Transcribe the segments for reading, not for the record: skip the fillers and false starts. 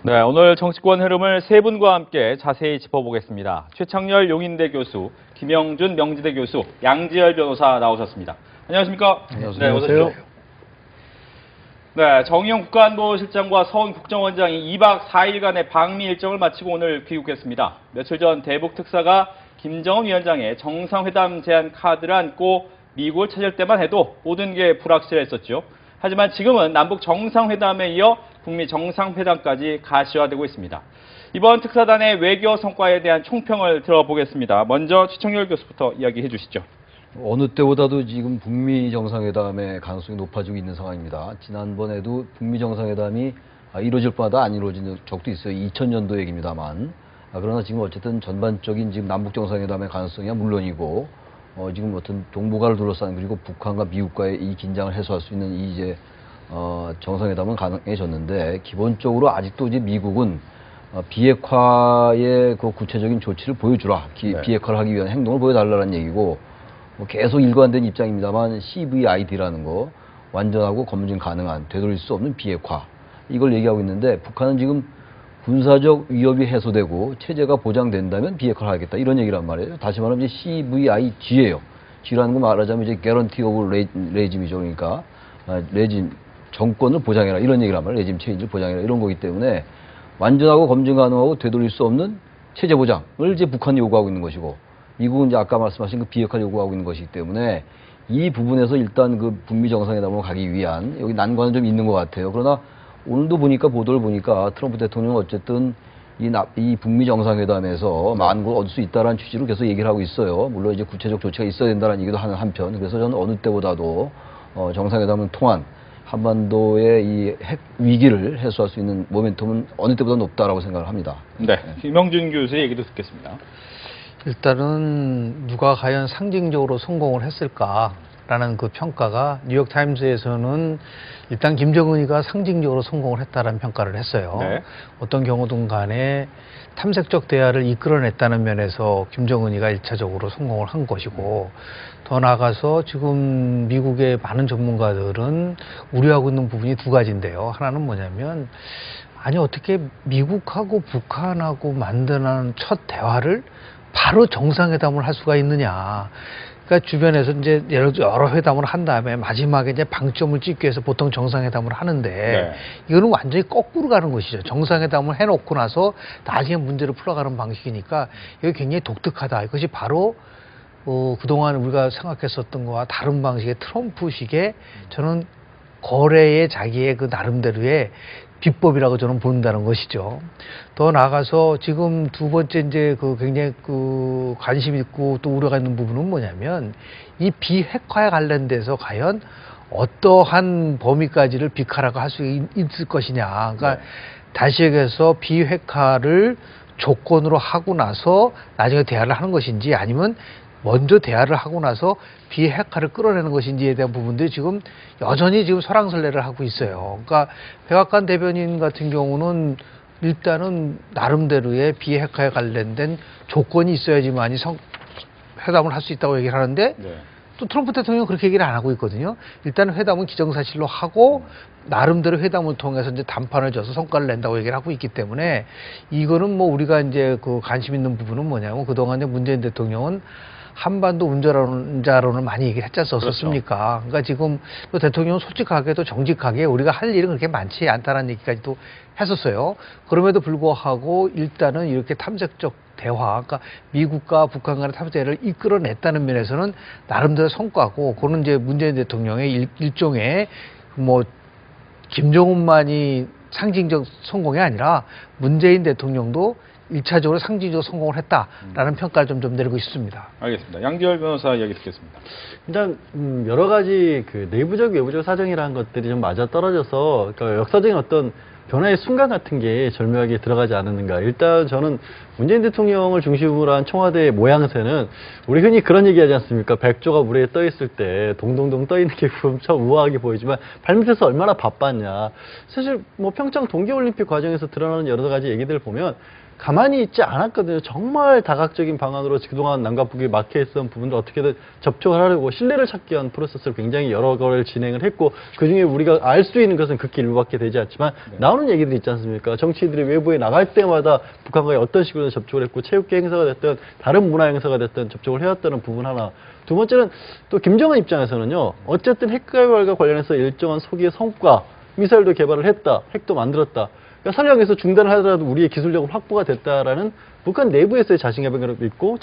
네, 오늘 정치권 흐름을 세 분과 함께 자세히 짚어보겠습니다. 최창렬 용인대 교수, 김영준 명지대 교수, 양지열 변호사 나오셨습니다. 안녕하십니까? 안녕하세요. 네, 어서 오십시오. 네, 정의용 국가안보실장과 서훈 국정원장이 2박 4일간의 방미 일정을 마치고 오늘 귀국했습니다. 며칠 전 대북 특사가 김정은 위원장의 정상회담 제안 카드를 안고 미국을 찾을 때만 해도 모든 게 불확실했었죠. 하지만 지금은 남북 정상회담에 이어 북미 정상회담까지 가시화되고 있습니다. 이번 특사단의 외교 성과에 대한 총평을 들어보겠습니다. 먼저 최창렬 교수부터 이야기해 주시죠. 어느 때보다도 지금 북미 정상회담의 가능성이 높아지고 있는 상황입니다. 지난번에도 북미 정상회담이 이루어질 뻔하다 안 이루어진 적도 있어요. 2000년도 얘기입니다만. 그러나 지금 어쨌든 전반적인 지금 남북 정상회담의 가능성이 물론이고 지금 어떤 동북아를 둘러싼 그리고 북한과 미국과의 이 긴장을 해소할 수 있는 이제 정상회담은 가능해졌는데 기본적으로 아직도 이제 미국은 비핵화의 그 구체적인 조치를 보여주라. 비핵화를 하기 위한 행동을 보여달라는 얘기고 계속 일관된 입장입니다만 CVID라는 거 완전하고 검증 가능한 되돌릴 수 없는 비핵화 이걸 얘기하고 있는데 북한은 지금 군사적 위협이 해소되고 체제가 보장된다면 비핵화를 하겠다 이런 얘기란 말이에요. 다시 말하면 이제 CVIG예요. G라는 거 말하자면 이제 Guarantee of Regime이죠. 그러니까 레짐 정권을 보장해라 이런 얘기란 말이에요. 레짐 체인지를 보장해라 이런 거기 때문에 완전하고 검증 가능하고 되돌릴 수 없는 체제 보장을 이제 북한이 요구하고 있는 것이고 미국은 이제 아까 말씀하신 그 비핵화를 요구하고 있는 것이기 때문에 이 부분에서 일단 그 북미 정상회담으로 가기 위한 여기 난관은 좀 있는 것 같아요. 그러나 오늘도 보니까 보도를 보니까 트럼프 대통령은 어쨌든 이 북미 정상회담에서 많은 걸 얻을 수 있다라는 취지로 계속 얘기를 하고 있어요. 물론 이제 구체적 조치가 있어야 된다는 얘기도 하는 한편. 그래서 저는 어느 때보다도 정상회담을 통한 한반도의 이 핵 위기를 해소할 수 있는 모멘텀은 어느 때보다 높다라고 생각을 합니다. 네, 김영준 교수의 얘기도 듣겠습니다. 일단은 누가 과연 상징적으로 성공을 했을까라는 그 평가가 뉴욕타임스에서는 일단 김정은이가 상징적으로 성공을 했다라는 평가를 했어요. 네. 어떤 경우든 간에 탐색적 대화를 이끌어냈다는 면에서 김정은이가 1차적으로 성공을 한 것이고 더 나아가서 지금 미국의 많은 전문가들은 우려하고 있는 부분이 두 가지인데요. 하나는 뭐냐면 아니 어떻게 미국하고 북한하고 만드는 첫 대화를 바로 정상회담을 할 수가 있느냐. 그러니까 주변에서 이제 여러 회담을 한 다음에 마지막에 이제 방점을 찍기 위해서 보통 정상회담을 하는데 이거는 완전히 거꾸로 가는 것이죠. 정상회담을 해놓고 나서 나중에 문제를 풀어가는 방식이니까 이게 굉장히 독특하다. 이것이 바로 그동안 우리가 생각했었던 거와 다른 방식의 트럼프식의 저는 거래의 자기의 그 나름대로의 비법이라고 저는 본다는 것이죠. 더 나아가서 지금 두 번째 이제 그 굉장히 그 관심 있고 또 우려가 있는 부분은 뭐냐면 이 비핵화에 관련돼서 과연 어떠한 범위까지를 비핵화라고 할 수 있을 것이냐. 그러니까 다시 얘기해서 비핵화를 조건으로 하고 나서 나중에 대화를 하는 것인지 아니면 먼저 대화를 하고 나서 비핵화를 끌어내는 것인지에 대한 부분들이 지금 여전히 지금 설왕설래를 하고 있어요. 그러니까 백악관 대변인 같은 경우는 일단은 나름대로의 비핵화에 관련된 조건이 있어야지만이 회담을 할 수 있다고 얘기를 하는데 또 트럼프 대통령은 그렇게 얘기를 안 하고 있거든요. 일단 회담은 기정사실로 하고 나름대로 회담을 통해서 이제 단판을 져서 성과를 낸다고 얘기를 하고 있기 때문에 이거는 뭐 우리가 이제 그 관심 있는 부분은 뭐냐면 그동안에 문재인 대통령은 한반도 운자론을 많이 얘기를 했지 않았습니까? 그렇죠. 그러니까 지금 또 대통령은 솔직하게도 정직하게 우리가 할 일은 그렇게 많지 않다는 얘기까지도 했었어요. 그럼에도 불구하고 일단은 이렇게 탐색적 대화, 그러니까 미국과 북한 간의 탐색 대화를 이끌어냈다는 면에서는 나름대로 성과고, 그거는 이제 문재인 대통령의 일종의 뭐 김정은만이 상징적 성공이 아니라 문재인 대통령도 1차적으로 상징적으로 성공을 했다라는 평가를 좀 내리고 있습니다. 알겠습니다. 양지열 변호사 이야기 듣겠습니다. 일단 여러 가지 그 내부적 외부적 사정이라는 것들이 좀 맞아떨어져서 그러니까 역사적인 어떤 변화의 순간 같은 게 절묘하게 들어가지 않았는가. 일단 저는 문재인 대통령을 중심으로 한 청와대의 모양새는 우리 흔히 그런 얘기하지 않습니까? 백조가 물에 떠 있을 때 동동동 떠 있는 게 엄청 우아하게 보이지만 발밑에서 얼마나 바빴냐. 사실 뭐 평창 동계올림픽 과정에서 드러나는 여러 가지 얘기들을 보면 가만히 있지 않았거든요. 정말 다각적인 방안으로 그동안 남과 북이 막혀있던 부분도 어떻게든 접촉을 하려고 신뢰를 찾기 위한 프로세스를 굉장히 여러 거를 진행을 했고 그중에 우리가 알 수 있는 것은 극히 일부밖에 되지 않지만 나오는 얘기들이 있지 않습니까? 정치인들이 외부에 나갈 때마다 북한과의 어떤 식으로 접촉을 했고 체육계 행사가 됐든 다른 문화 행사가 됐든 접촉을 해왔다는 부분 하나. 두 번째는 또 김정은 입장에서는요. 어쨌든 핵 개발과 관련해서 일정한 소기의 성과, 미사일도 개발을 했다, 핵도 만들었다. 그러니까 설령에서 중단을 하더라도 우리의 기술력은 확보가 됐다라는 북한 내부에서의 자신감을 믿고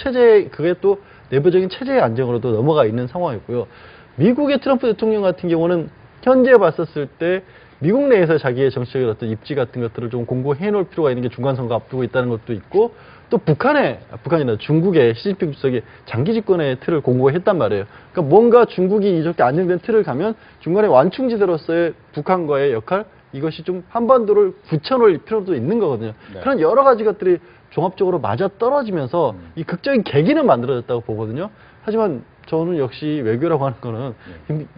그게 또 내부적인 체제의 안정으로도 넘어가 있는 상황이고요. 미국의 트럼프 대통령 같은 경우는 현재 봤었을 때 미국 내에서 자기의 정치적인 어떤 입지 같은 것들을 좀 공고해 놓을 필요가 있는 게 중간선거 앞두고 있다는 것도 있고 또 북한이나 중국의 시진핑 주석이 장기 집권의 틀을 공고했단 말이에요. 그러니까 뭔가 중국이 이렇게 안정된 틀을 가면 중간에 완충지대로서의 북한과의 역할 이것이 좀 한반도를 굳혀놓을 필요도 있는 거거든요. 네. 그런 여러 가지 것들이 종합적으로 맞아 떨어지면서 이 극적인 계기는 만들어졌다고 보거든요. 하지만 저는 역시 외교라고 하는 거는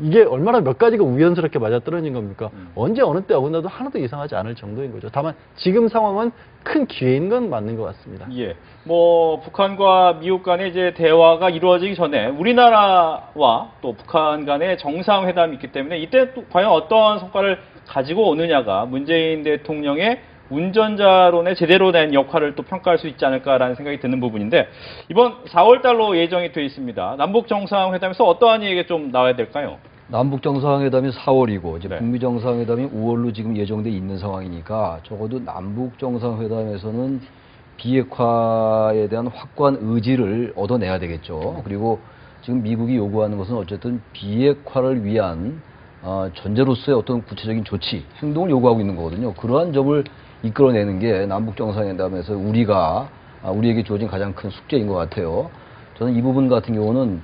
이게 얼마나 몇 가지가 우연스럽게 맞아 떨어진 겁니까? 언제 어느 때 어긋나도 하나도 이상하지 않을 정도인 거죠. 다만 지금 상황은 큰 기회인 건 맞는 것 같습니다. 예. 뭐 북한과 미국 간의 이제 대화가 이루어지기 전에 우리나라와 또 북한 간의 정상회담이 있기 때문에 이때 또 과연 어떠한 성과를 가지고 오느냐가 문재인 대통령의 운전자론에 제대로 된 역할을 또 평가할 수 있지 않을까라는 생각이 드는 부분인데 이번 4월 달로 예정이 되어 있습니다. 남북 정상회담에서 어떠한 얘기가 좀 나와야 될까요? 남북 정상회담이 4월이고 이제 네. 북미 정상회담이 5월로 지금 예정돼 있는 상황이니까 적어도 남북 정상회담에서는 비핵화에 대한 확고한 의지를 얻어내야 되겠죠. 그리고 지금 미국이 요구하는 것은 어쨌든 비핵화를 위한 전제로서의 어떤 구체적인 조치, 행동을 요구하고 있는 거거든요. 그러한 점을 이끌어내는 게 남북 정상회담에서 우리에게 주어진 가장 큰 숙제인 것 같아요. 저는 이 부분 같은 경우는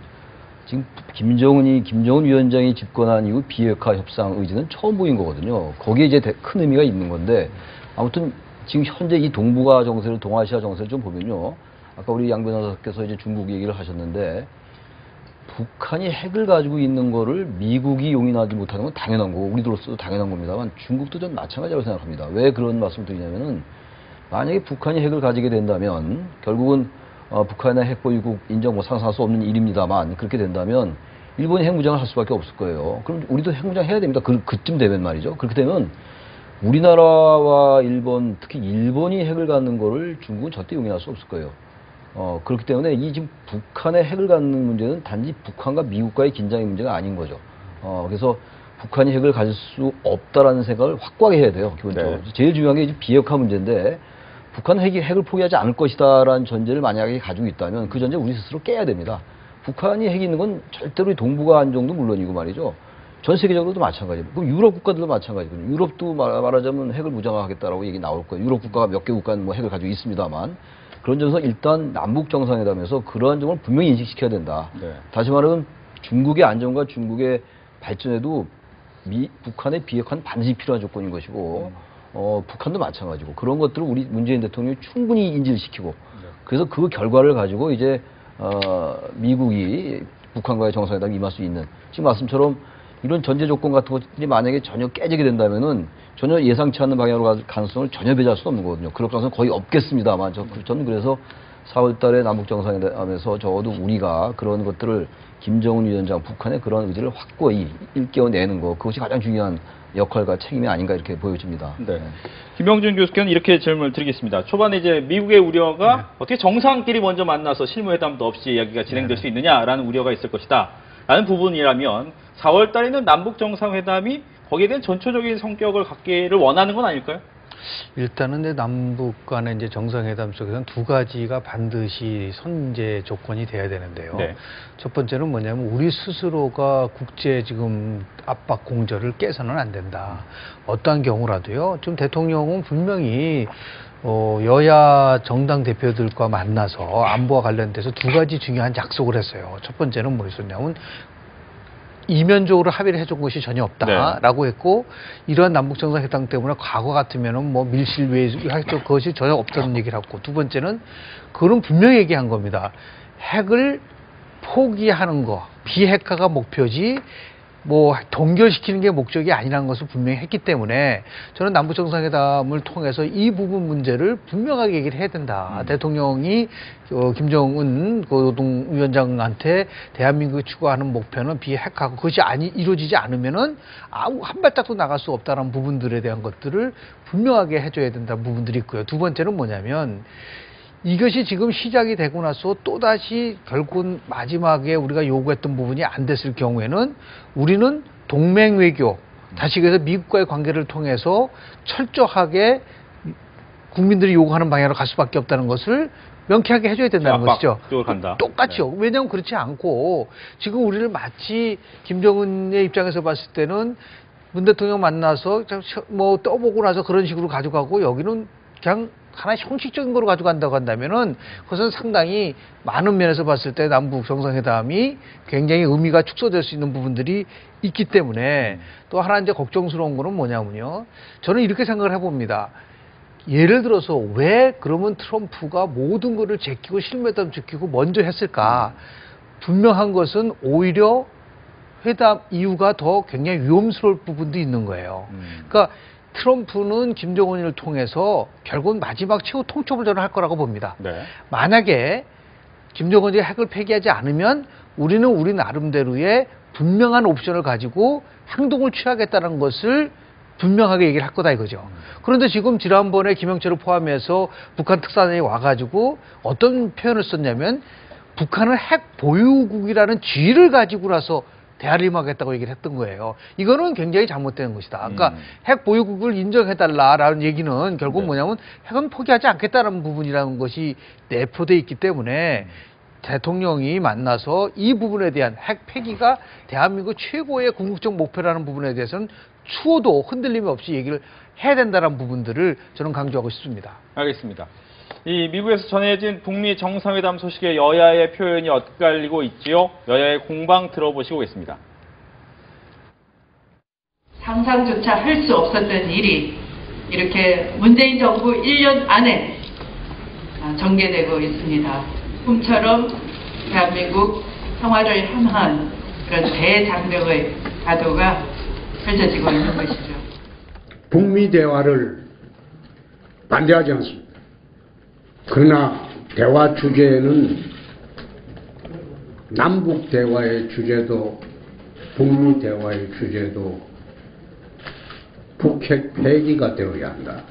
지금 김정은 위원장이 집권한 이후 비핵화 협상 의지는 처음 보인 거거든요. 거기에 이제 큰 의미가 있는 건데 아무튼 지금 현재 이 동아시아 정세를 좀 보면요. 아까 우리 양 변호사께서 이제 중국 얘기를 하셨는데 북한이 핵을 가지고 있는 거를 미국이 용인하지 못하는 건 당연한 거고 우리들로서도 당연한 겁니다만 중국도 좀 마찬가지라고 생각합니다. 왜 그런 말씀을 드리냐면은 만약에 북한이 핵을 가지게 된다면 결국은 북한의 핵 보유국 인정 상상할 수 없는 일입니다만 그렇게 된다면 일본이 핵무장을 할 수밖에 없을 거예요. 그럼 우리도 핵무장 해야 됩니다. 그쯤 되면 말이죠. 그렇게 되면 우리나라와 일본, 특히 일본이 핵을 갖는 거를 중국은 절대 용인할 수 없을 거예요. 그렇기 때문에 이 지금 북한의 핵을 갖는 문제는 단지 북한과 미국과의 긴장의 문제가 아닌 거죠. 그래서 북한이 핵을 가질 수 없다라는 생각을 확고하게 해야 돼요. 기본적으로. 네. 제일 중요한 게 이제 비핵화 문제인데 북한은 핵을 포기하지 않을 것이다라는 전제를 만약에 가지고 있다면 그 전제 우리 스스로 깨야 됩니다. 북한이 핵이 있는 건 절대로 동북아 안정도 물론이고 말이죠. 전 세계적으로도 마찬가지예요. 그럼 유럽 국가들도 마찬가지거든요. 유럽도 말하자면 핵을 무장하겠다라고 얘기 나올 거예요. 유럽 국가가 몇 개 국가는 뭐 핵을 가지고 있습니다만 그런 점에서 일단 남북 정상회담에서 그러한 점을 분명히 인식시켜야 된다. 네. 다시 말하면 중국의 안정과 중국의 발전에도 북한의 비핵화는 반드시 필요한 조건인 것이고 북한도 마찬가지고 그런 것들을 우리 문재인 대통령이 충분히 인지를 시키고 그래서 그 결과를 가지고 이제 미국이 북한과의 정상회담에 임할 수 있는 지금 말씀처럼 이런 전제 조건 같은 것들이 만약에 전혀 깨지게 된다면은 전혀 예상치 않는 방향으로 갈 가능성을 전혀 배제할 수 없는 거거든요. 그럴 가능성은 거의 없겠습니다만 저는 그래서 4월 달에 남북 정상회담에서 적어도 우리가 그런 것들을 김정은 위원장 북한의 그런 의지를 확고히 일깨워내는 거 그것이 가장 중요한 역할과 책임이 아닌가 이렇게 보여집니다. 네. 김영준 교수께서는 이렇게 질문을 드리겠습니다. 초반에 이제 미국의 우려가 어떻게 정상끼리 먼저 만나서 실무회담도 없이 이야기가 진행될 수 있느냐라는 우려가 있을 것이다. 라는 부분이라면 4월 달에는 남북 정상회담이 거기에 대한 전초적인 성격을 갖기를 원하는 건 아닐까요? 일단은 이제 남북 간의 이제 정상회담 속에서는 두 가지가 반드시 선제 조건이 돼야 되는데요. 네. 첫 번째는 뭐냐면 우리 스스로가 국제 지금 압박 공조를 깨서는 안 된다. 어떠한 경우라도요. 지금 대통령은 분명히 여야 정당 대표들과 만나서 안보와 관련돼서 두 가지 중요한 약속을 했어요. 첫 번째는 뭐였었냐면 이면적으로 합의를 해준 것이 전혀 없다라고 했고 이러한 남북 정상회담 때문에 과거 같으면은 뭐 밀실 외할 것이 전혀 없다는 얘기를 했고 두 번째는 그런 분명히 얘기한 겁니다. 핵을 포기하는 거 비핵화가 목표지 뭐 동결시키는 게 목적이 아니라는 것을 분명히 했기 때문에 저는 남북 정상회담을 통해서 이 부분 문제를 분명하게 얘기를 해야 된다. 대통령이 김정은 노동위원장한테 대한민국이 추구하는 목표는 비핵화고 그것이 이루어지지 않으면은 한 발짝도 나갈 수 없다는 부분들에 대한 것들을 분명하게 해줘야 된다는 부분들이 있고요. 두 번째는 뭐냐면 이것이 지금 시작이 되고 나서 또다시 결국은 마지막에 우리가 요구했던 부분이 안 됐을 경우에는 우리는 동맹 외교, 다시 그래서 미국과의 관계를 통해서 철저하게 국민들이 요구하는 방향으로 갈 수밖에 없다는 것을 명쾌하게 해줘야 된다는 것이죠. 간다. 똑같죠. 네. 왜냐하면 그렇지 않고 지금 우리를 마치 김정은의 입장에서 봤을 때는 문 대통령 만나서 뭐 떠보고 나서 그런 식으로 가져가고 여기는 그냥 하나의 형식적인 거로 가져간다고 한다면은 그것은 상당히 많은 면에서 봤을 때 남북 정상회담이 굉장히 의미가 축소될 수 있는 부분들이 있기 때문에 또 하나 이제 걱정스러운 거는 뭐냐면요. 저는 이렇게 생각을 해봅니다. 예를 들어서 왜 그러면 트럼프가 모든 거를 제끼고 실무회담 제끼고 먼저 했을까? 분명한 것은 오히려 회담 이유가 더 굉장히 위험스러울 부분도 있는 거예요. 그러니까 트럼프는 김정은을 통해서 결국은 마지막 최후 통첩을 저는 할 거라고 봅니다. 네. 만약에 김정은이 핵을 폐기하지 않으면 우리는 우리 나름대로의 분명한 옵션을 가지고 행동을 취하겠다는 것을 분명하게 얘기를 할 거다 이거죠. 그런데 지금 지난번에 김영철을 포함해서 북한 특사단이 와가지고 어떤 표현을 썼냐면 북한은 핵 보유국이라는 지위를 가지고 나서 대화를 임하겠다고 얘기를 했던 거예요. 이거는 굉장히 잘못된 것이다. 그러니까 핵 보유국을 인정해달라라는 얘기는 결국 뭐냐면 핵은 포기하지 않겠다는 부분이라는 것이 내포되어 있기 때문에 대통령이 만나서 이 부분에 대한 핵 폐기가 대한민국 최고의 궁극적 목표라는 부분에 대해서는 추호도 흔들림 없이 얘기를 해야 된다는 부분들을 저는 강조하고 싶습니다. 알겠습니다. 이 미국에서 전해진 북미 정상회담 소식에 여야의 표현이 엇갈리고 있지요. 여야의 공방 들어보시고 오겠습니다. 상상조차 할 수 없었던 일이 이렇게 문재인 정부 1년 안에 전개되고 있습니다. 꿈처럼 대한민국 평화를 향한 그런 대장벽의 가도가 펼쳐지고 있는 것이죠. 북미 대화를 반대하지 않습니다. 그러나 대화 주제는 남북 대화의 주제도 북미 대화의 주제도 북핵 폐기가 되어야 한다.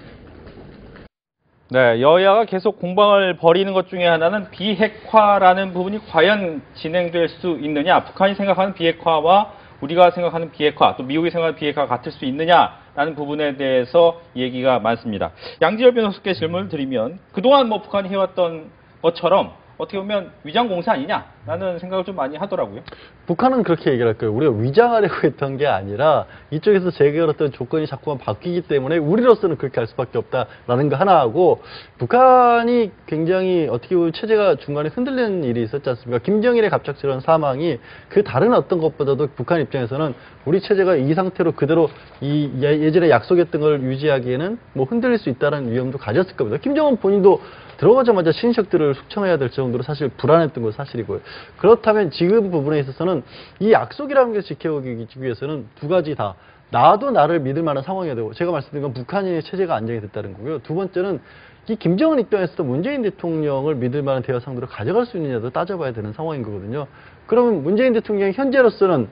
네, 여야가 계속 공방을 벌이는 것 중에 하나는 비핵화라는 부분이 과연 진행될 수 있느냐, 북한이 생각하는 비핵화와 우리가 생각하는 비핵화, 또 미국이 생각하는 비핵화가 같을 수 있느냐라는 부분에 대해서 얘기가 많습니다. 양지열 변호사께 질문을 드리면 그동안 뭐 북한이 해왔던 것처럼 어떻게 보면 위장공사 아니냐라는 생각을 좀 많이 하더라고요. 북한은 그렇게 얘기를 할 거예요. 우리가 위장하려고 했던 게 아니라 이쪽에서 제기했던 조건이 자꾸만 바뀌기 때문에 우리로서는 그렇게 할 수밖에 없다라는 거 하나 하고, 북한이 굉장히 어떻게 보면 체제가 중간에 흔들리는 일이 있었지 않습니까? 김정일의 갑작스러운 사망이 그 다른 어떤 것보다도 북한 입장에서는 우리 체제가 이 상태로 그대로 이 예전에 약속했던 걸 유지하기에는 뭐 흔들릴 수 있다는 위험도 가졌을 겁니다. 김정은 본인도 들어가자마자 친인척들을 숙청해야 될 정도로 사실 불안했던 건 사실이고요. 그렇다면 지금 부분에 있어서는 이 약속이라는 게 지켜오기 위해서는 두 가지 다 나도 나를 믿을 만한 상황이어야 되고, 제가 말씀드린 건 북한의 체제가 안정이 됐다는 거고요. 두 번째는 이 김정은 입장에서도 문재인 대통령을 믿을 만한 대화 상대로 가져갈 수 있느냐도 따져봐야 되는 상황인 거거든요. 그러면 문재인 대통령이 현재로서는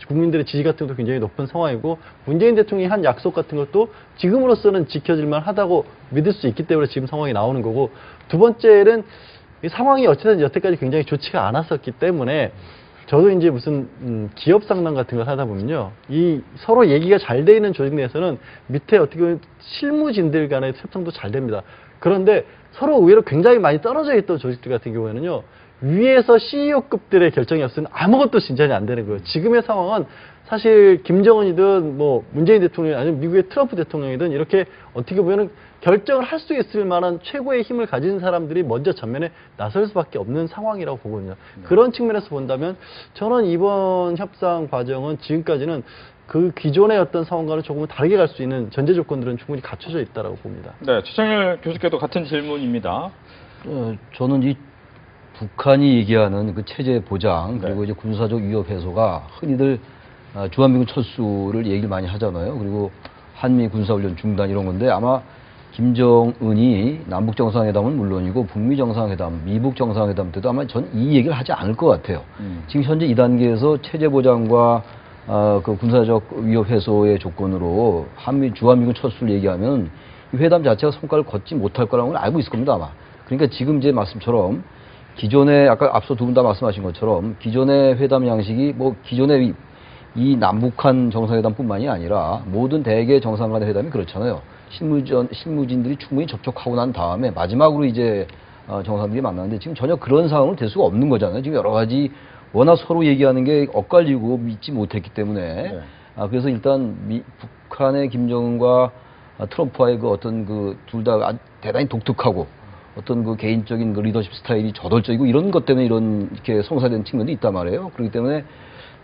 국민들의 지지 같은 것도 굉장히 높은 상황이고, 문재인 대통령이 한 약속 같은 것도 지금으로서는 지켜질만 하다고 믿을 수 있기 때문에 지금 상황이 나오는 거고, 두 번째는 이 상황이 어쨌든 여태까지 굉장히 좋지가 않았었기 때문에 저도 이제 무슨 기업 상담 같은 걸 하다 보면요, 이 서로 얘기가 잘 돼 있는 조직 내에서는 밑에 어떻게 보면 실무진들 간의 협상도 잘 됩니다. 그런데 서로 의외로 굉장히 많이 떨어져 있던 조직들 같은 경우에는요, 위에서 CEO급들의 결정이 없으면 아무것도 진전이 안 되는 거예요. 지금의 상황은 사실 김정은이든 뭐 문재인 대통령이 아니면 미국의 트럼프 대통령이든 이렇게 어떻게 보면 결정을 할 수 있을 만한 최고의 힘을 가진 사람들이 먼저 전면에 나설 수밖에 없는 상황이라고 보거든요. 그런 측면에서 본다면 저는 이번 협상 과정은 지금까지는 그 기존의 어떤 상황과는 조금은 다르게 갈 수 있는 전제 조건들은 충분히 갖춰져 있다고 봅니다. 네, 최창렬 교수께도 같은 질문입니다. 저는 이 북한이 얘기하는 그 체제 보장 그리고 이제 군사적 위협 해소가 흔히들 주한미군 철수를 얘기를 많이 하잖아요. 그리고 한미 군사훈련 중단 이런 건데 아마 김정은이 남북 정상회담은 물론이고 북미 정상회담, 미북 정상회담 때도 아마 전 이 얘기를 하지 않을 것 같아요. 지금 현재 이 단계에서 체제 보장과 그 군사적 위협 해소의 조건으로 주한미군 철수를 얘기하면 이 회담 자체가 성과를 걷지 못할 거라는 걸 알고 있을 겁니다 아마. 그러니까 지금 제 말씀처럼 기존에 아까 앞서 두 분 다 말씀하신 것처럼 기존의 회담 양식이 뭐 기존의 이 남북한 정상회담뿐만이 아니라 모든 대개 정상 간의 회담이 그렇잖아요. 실무진들이 충분히 접촉하고 난 다음에 마지막으로 이제 정상들이 만나는데 지금 전혀 그런 상황은 될 수가 없는 거잖아요. 지금 여러 가지 워낙 서로 얘기하는 게 엇갈리고 믿지 못했기 때문에 그래서 일단 북한의 김정은과 트럼프와의 그 어떤 그 둘 다 대단히 독특하고 어떤 그 개인적인 그 리더십 스타일이 저돌적이고 이런 것 때문에 이렇게 성사된 측면도 있단 말이에요. 그렇기 때문에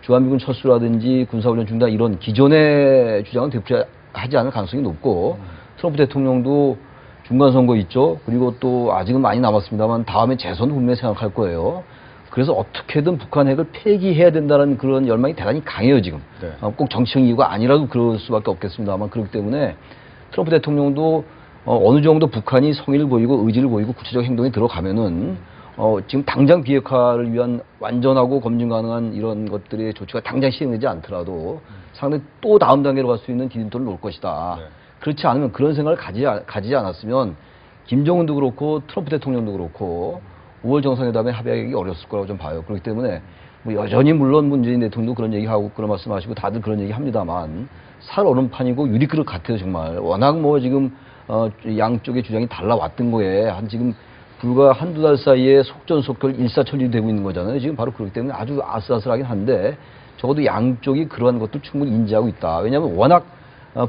주한미군 철수라든지 군사훈련 중단 이런 기존의 주장은 되풀이하지 않을 가능성이 높고 트럼프 대통령도 중간선거 있죠. 그리고 또 아직은 많이 남았습니다만 다음에 재선 분명히 생각할 거예요. 그래서 어떻게든 북한 핵을 폐기해야 된다는 그런 열망이 대단히 강해요 지금. 꼭 정치적 이유가 아니라도 그럴 수밖에 없겠습니다만 그렇기 때문에 트럼프 대통령도 어느 정도 북한이 성의를 보이고 의지를 보이고 구체적 행동에 들어가면은 지금 당장 비핵화를 위한 완전하고 검증 가능한 이런 것들의 조치가 당장 시행되지 않더라도 상당히 또 다음 단계로 갈 수 있는 디딤돌을 놓을 것이다. 그렇지 않으면 그런 생각을 가지지 않았으면 김정은도 그렇고 트럼프 대통령도 그렇고 5월 정상회담에 합의하기 어렸을 거라고 좀 봐요. 그렇기 때문에 뭐 여전히 물론 문재인 대통령도 그런 얘기하고 그런 말씀하시고 다들 그런 얘기 합니다만 살 얼음판이고 유리그릇 같아요 정말. 워낙 뭐 지금 양쪽의 주장이 달라왔던 거에 한 지금 불과 한두 달 사이에 속전속결 일사천리 되고 있는 거잖아요. 지금 바로 그렇기 때문에 아주 아슬아슬하긴 한데 적어도 양쪽이 그러한 것도 충분히 인지하고 있다. 왜냐하면 워낙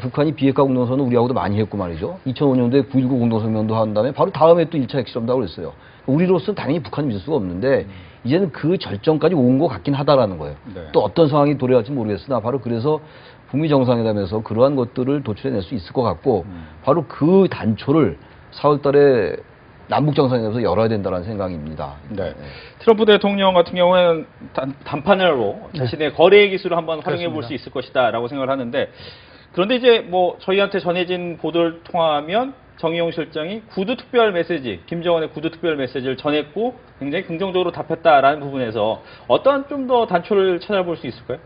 북한이 비핵화 공동선언을 우리하고도 많이 했고 말이죠. 2005년도에 9.19 공동성명도 한 다음에 바로 다음에 또 1차 핵실험도 하고 그랬어요. 우리로서는 당연히 북한을 믿을 수가 없는데 이제는 그 절정까지 온 것 같긴 하다라는 거예요. 또 어떤 상황이 도래할지 모르겠으나 바로 그래서 북미 정상회담에서 그러한 것들을 도출해낼 수 있을 것 같고 바로 그 단초를 4월 달에 남북 정상회담에서 열어야 된다는 생각입니다. 트럼프 대통령 같은 경우에는 단판으로 자신의 거래 기술을 한번 활용해 볼 수 있을 것이다라고 생각을 하는데 그런데 이제 뭐 저희한테 전해진 보도를 통하면 정의용 실장이 구두 특별 메시지, 김정은의 구두 특별 메시지를 전했고 굉장히 긍정적으로 답했다라는 부분에서 어떠한 좀 더 단초를 찾아볼 수 있을까요?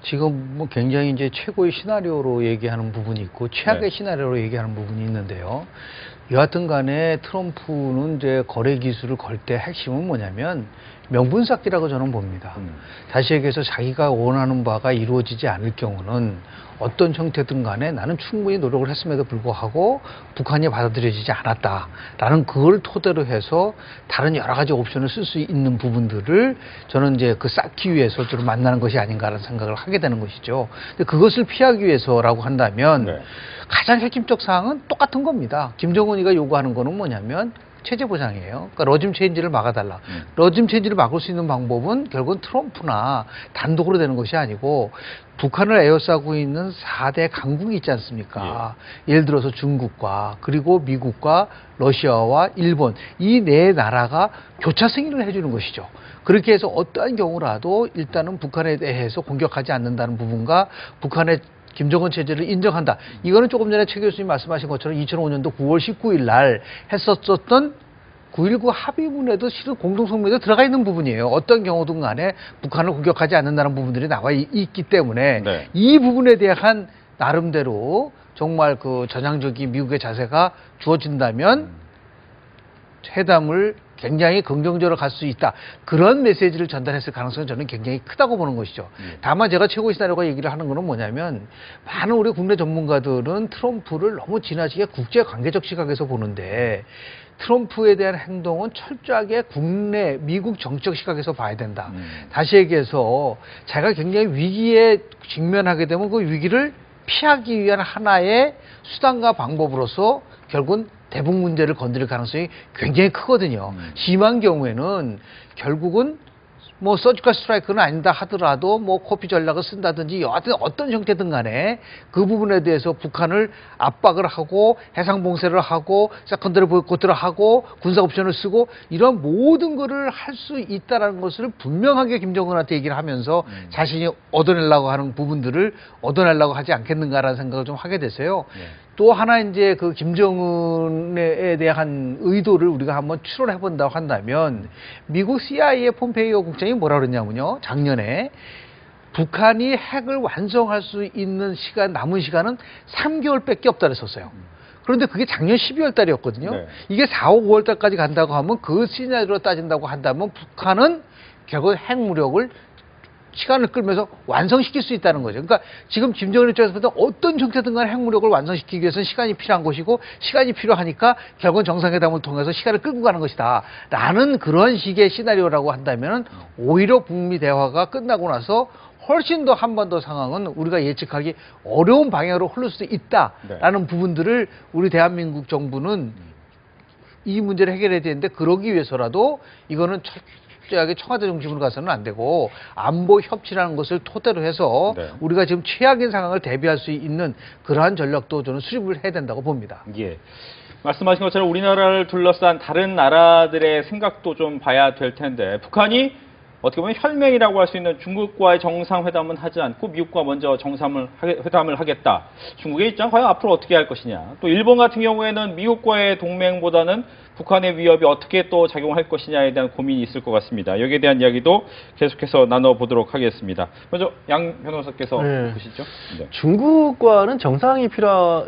지금 뭐 굉장히 이제 최고의 시나리오로 얘기하는 부분이 있고 최악의 시나리오로 얘기하는 부분이 있는데요. 여하튼 간에 트럼프는 이제 거래 기술을 걸 때 핵심은 뭐냐면 명분 쌓기라고 저는 봅니다. 다시 얘기해서 자기가 원하는 바가 이루어지지 않을 경우는 어떤 형태든 간에 나는 충분히 노력을 했음에도 불구하고 북한이 받아들여지지 않았다라는 그걸 토대로 해서 다른 여러 가지 옵션을 쓸 수 있는 부분들을 저는 이제 그 쌓기 위해서 좀 만나는 것이 아닌가라는 생각을 하게 되는 것이죠. 근데 그것을 피하기 위해서라고 한다면 가장 핵심적 사항은 똑같은 겁니다. 김정은이가 요구하는 거는 뭐냐면 체제 보장이에요. 그러니까 러짐 체인지를 막아달라. 러짐 체인지를 막을 수 있는 방법은 결국은 트럼프나 단독으로 되는 것이 아니고 북한을 에워싸고 있는 4대 강국이 있지 않습니까? 예를 들어서 중국과 그리고 미국과 러시아와 일본 이 네 나라가 교차 승인을 해주는 것이죠. 그렇게 해서 어떠한 경우라도 일단은 북한에 대해서 공격하지 않는다는 부분과 북한의 김정은 체제를 인정한다. 이거는 조금 전에 최 교수님 말씀하신 것처럼 2005년도 9월 19일 날 했었던 9.19 합의문에도 실은 공동성명에도 들어가 있는 부분이에요. 어떤 경우든 간에 북한을 공격하지 않는다는 부분들이 나와 있기 때문에 이 부분에 대한 나름대로 정말 그 전향적인 미국의 자세가 주어진다면 회담을 굉장히 긍정적으로 갈 수 있다. 그런 메시지를 전달했을 가능성은 저는 굉장히 크다고 보는 것이죠. 다만 제가 최고의 시나리오가 얘기를 하는 거는 뭐냐면 많은 우리 국내 전문가들은 트럼프를 너무 지나치게 국제관계적 시각에서 보는데 트럼프에 대한 행동은 철저하게 국내 미국 정치적 시각에서 봐야 된다. 다시 얘기해서 자기가 굉장히 위기에 직면하게 되면 그 위기를 피하기 위한 하나의 수단과 방법으로서 결국은 대북 문제를 건드릴 가능성이 굉장히 크거든요. 심한 경우에는 결국은 뭐 서지컬 스트라이크는 아니다 하더라도 뭐 코피 전략을 쓴다든지 여하튼 어떤 형태든 간에 그 부분에 대해서 북한을 압박을 하고 해상 봉쇄를 하고 세컨더리 보이콧을 하고 군사 옵션을 쓰고 이런 모든 거를 할 수 있다라는 것을 분명하게 김정은한테 얘기를 하면서 자신이 얻어내려고 하는 부분들을 얻어내려고 하지 않겠는가라는 생각을 좀 하게 됐어요. 또 하나 이제 그 김정은에 대한 의도를 우리가 한번 추론해 본다고 한다면 미국 CIA 폼페이오 국장이 뭐라 그랬냐면요. 작년에 북한이 핵을 완성할 수 있는 시간, 남은 시간은 3개월밖에 없다 그랬었어요. 그런데 그게 작년 12월 달이었거든요. 네. 이게 4, 5월 달까지 간다고 하면 그 시나리오로 따진다고 한다면 북한은 결국 핵무력을 시간을 끌면서 완성시킬 수 있다는 거죠. 그러니까 지금 김정은 입장에서 보다 어떤 형태든 간에 핵무력을 완성시키기 위해서는 시간이 필요한 것이고 시간이 필요하니까 결국은 정상회담을 통해서 시간을 끌고 가는 것이다. 라는 그런 식의 시나리오라고 한다면 오히려 북미 대화가 끝나고 나서 훨씬 더 한반도 상황은 우리가 예측하기 어려운 방향으로 흐를 수도 있다라는 부분들을 우리 대한민국 정부는 이 문제를 해결해야 되는데 그러기 위해서라도 이거는 철저하게 청와대 중심으로 가서는 안 되고 안보 협치라는 것을 토대로 해서 우리가 지금 최악의 상황을 대비할 수 있는 그러한 전략도 저는 수립을 해야 된다고 봅니다. 예. 말씀하신 것처럼 우리나라를 둘러싼 다른 나라들의 생각도 좀 봐야 될 텐데 북한이 어떻게 보면 혈맹이라고 할 수 있는 중국과의 정상회담은 하지 않고 미국과 먼저 회담을 하겠다. 중국의 입장 과연 앞으로 어떻게 할 것이냐. 또 일본 같은 경우에는 미국과의 동맹보다는 북한의 위협이 어떻게 또 작용할 것이냐에 대한 고민이 있을 것 같습니다. 여기에 대한 이야기도 계속해서 나눠보도록 하겠습니다. 먼저 양 변호사께서 보시죠. 네. 중국과는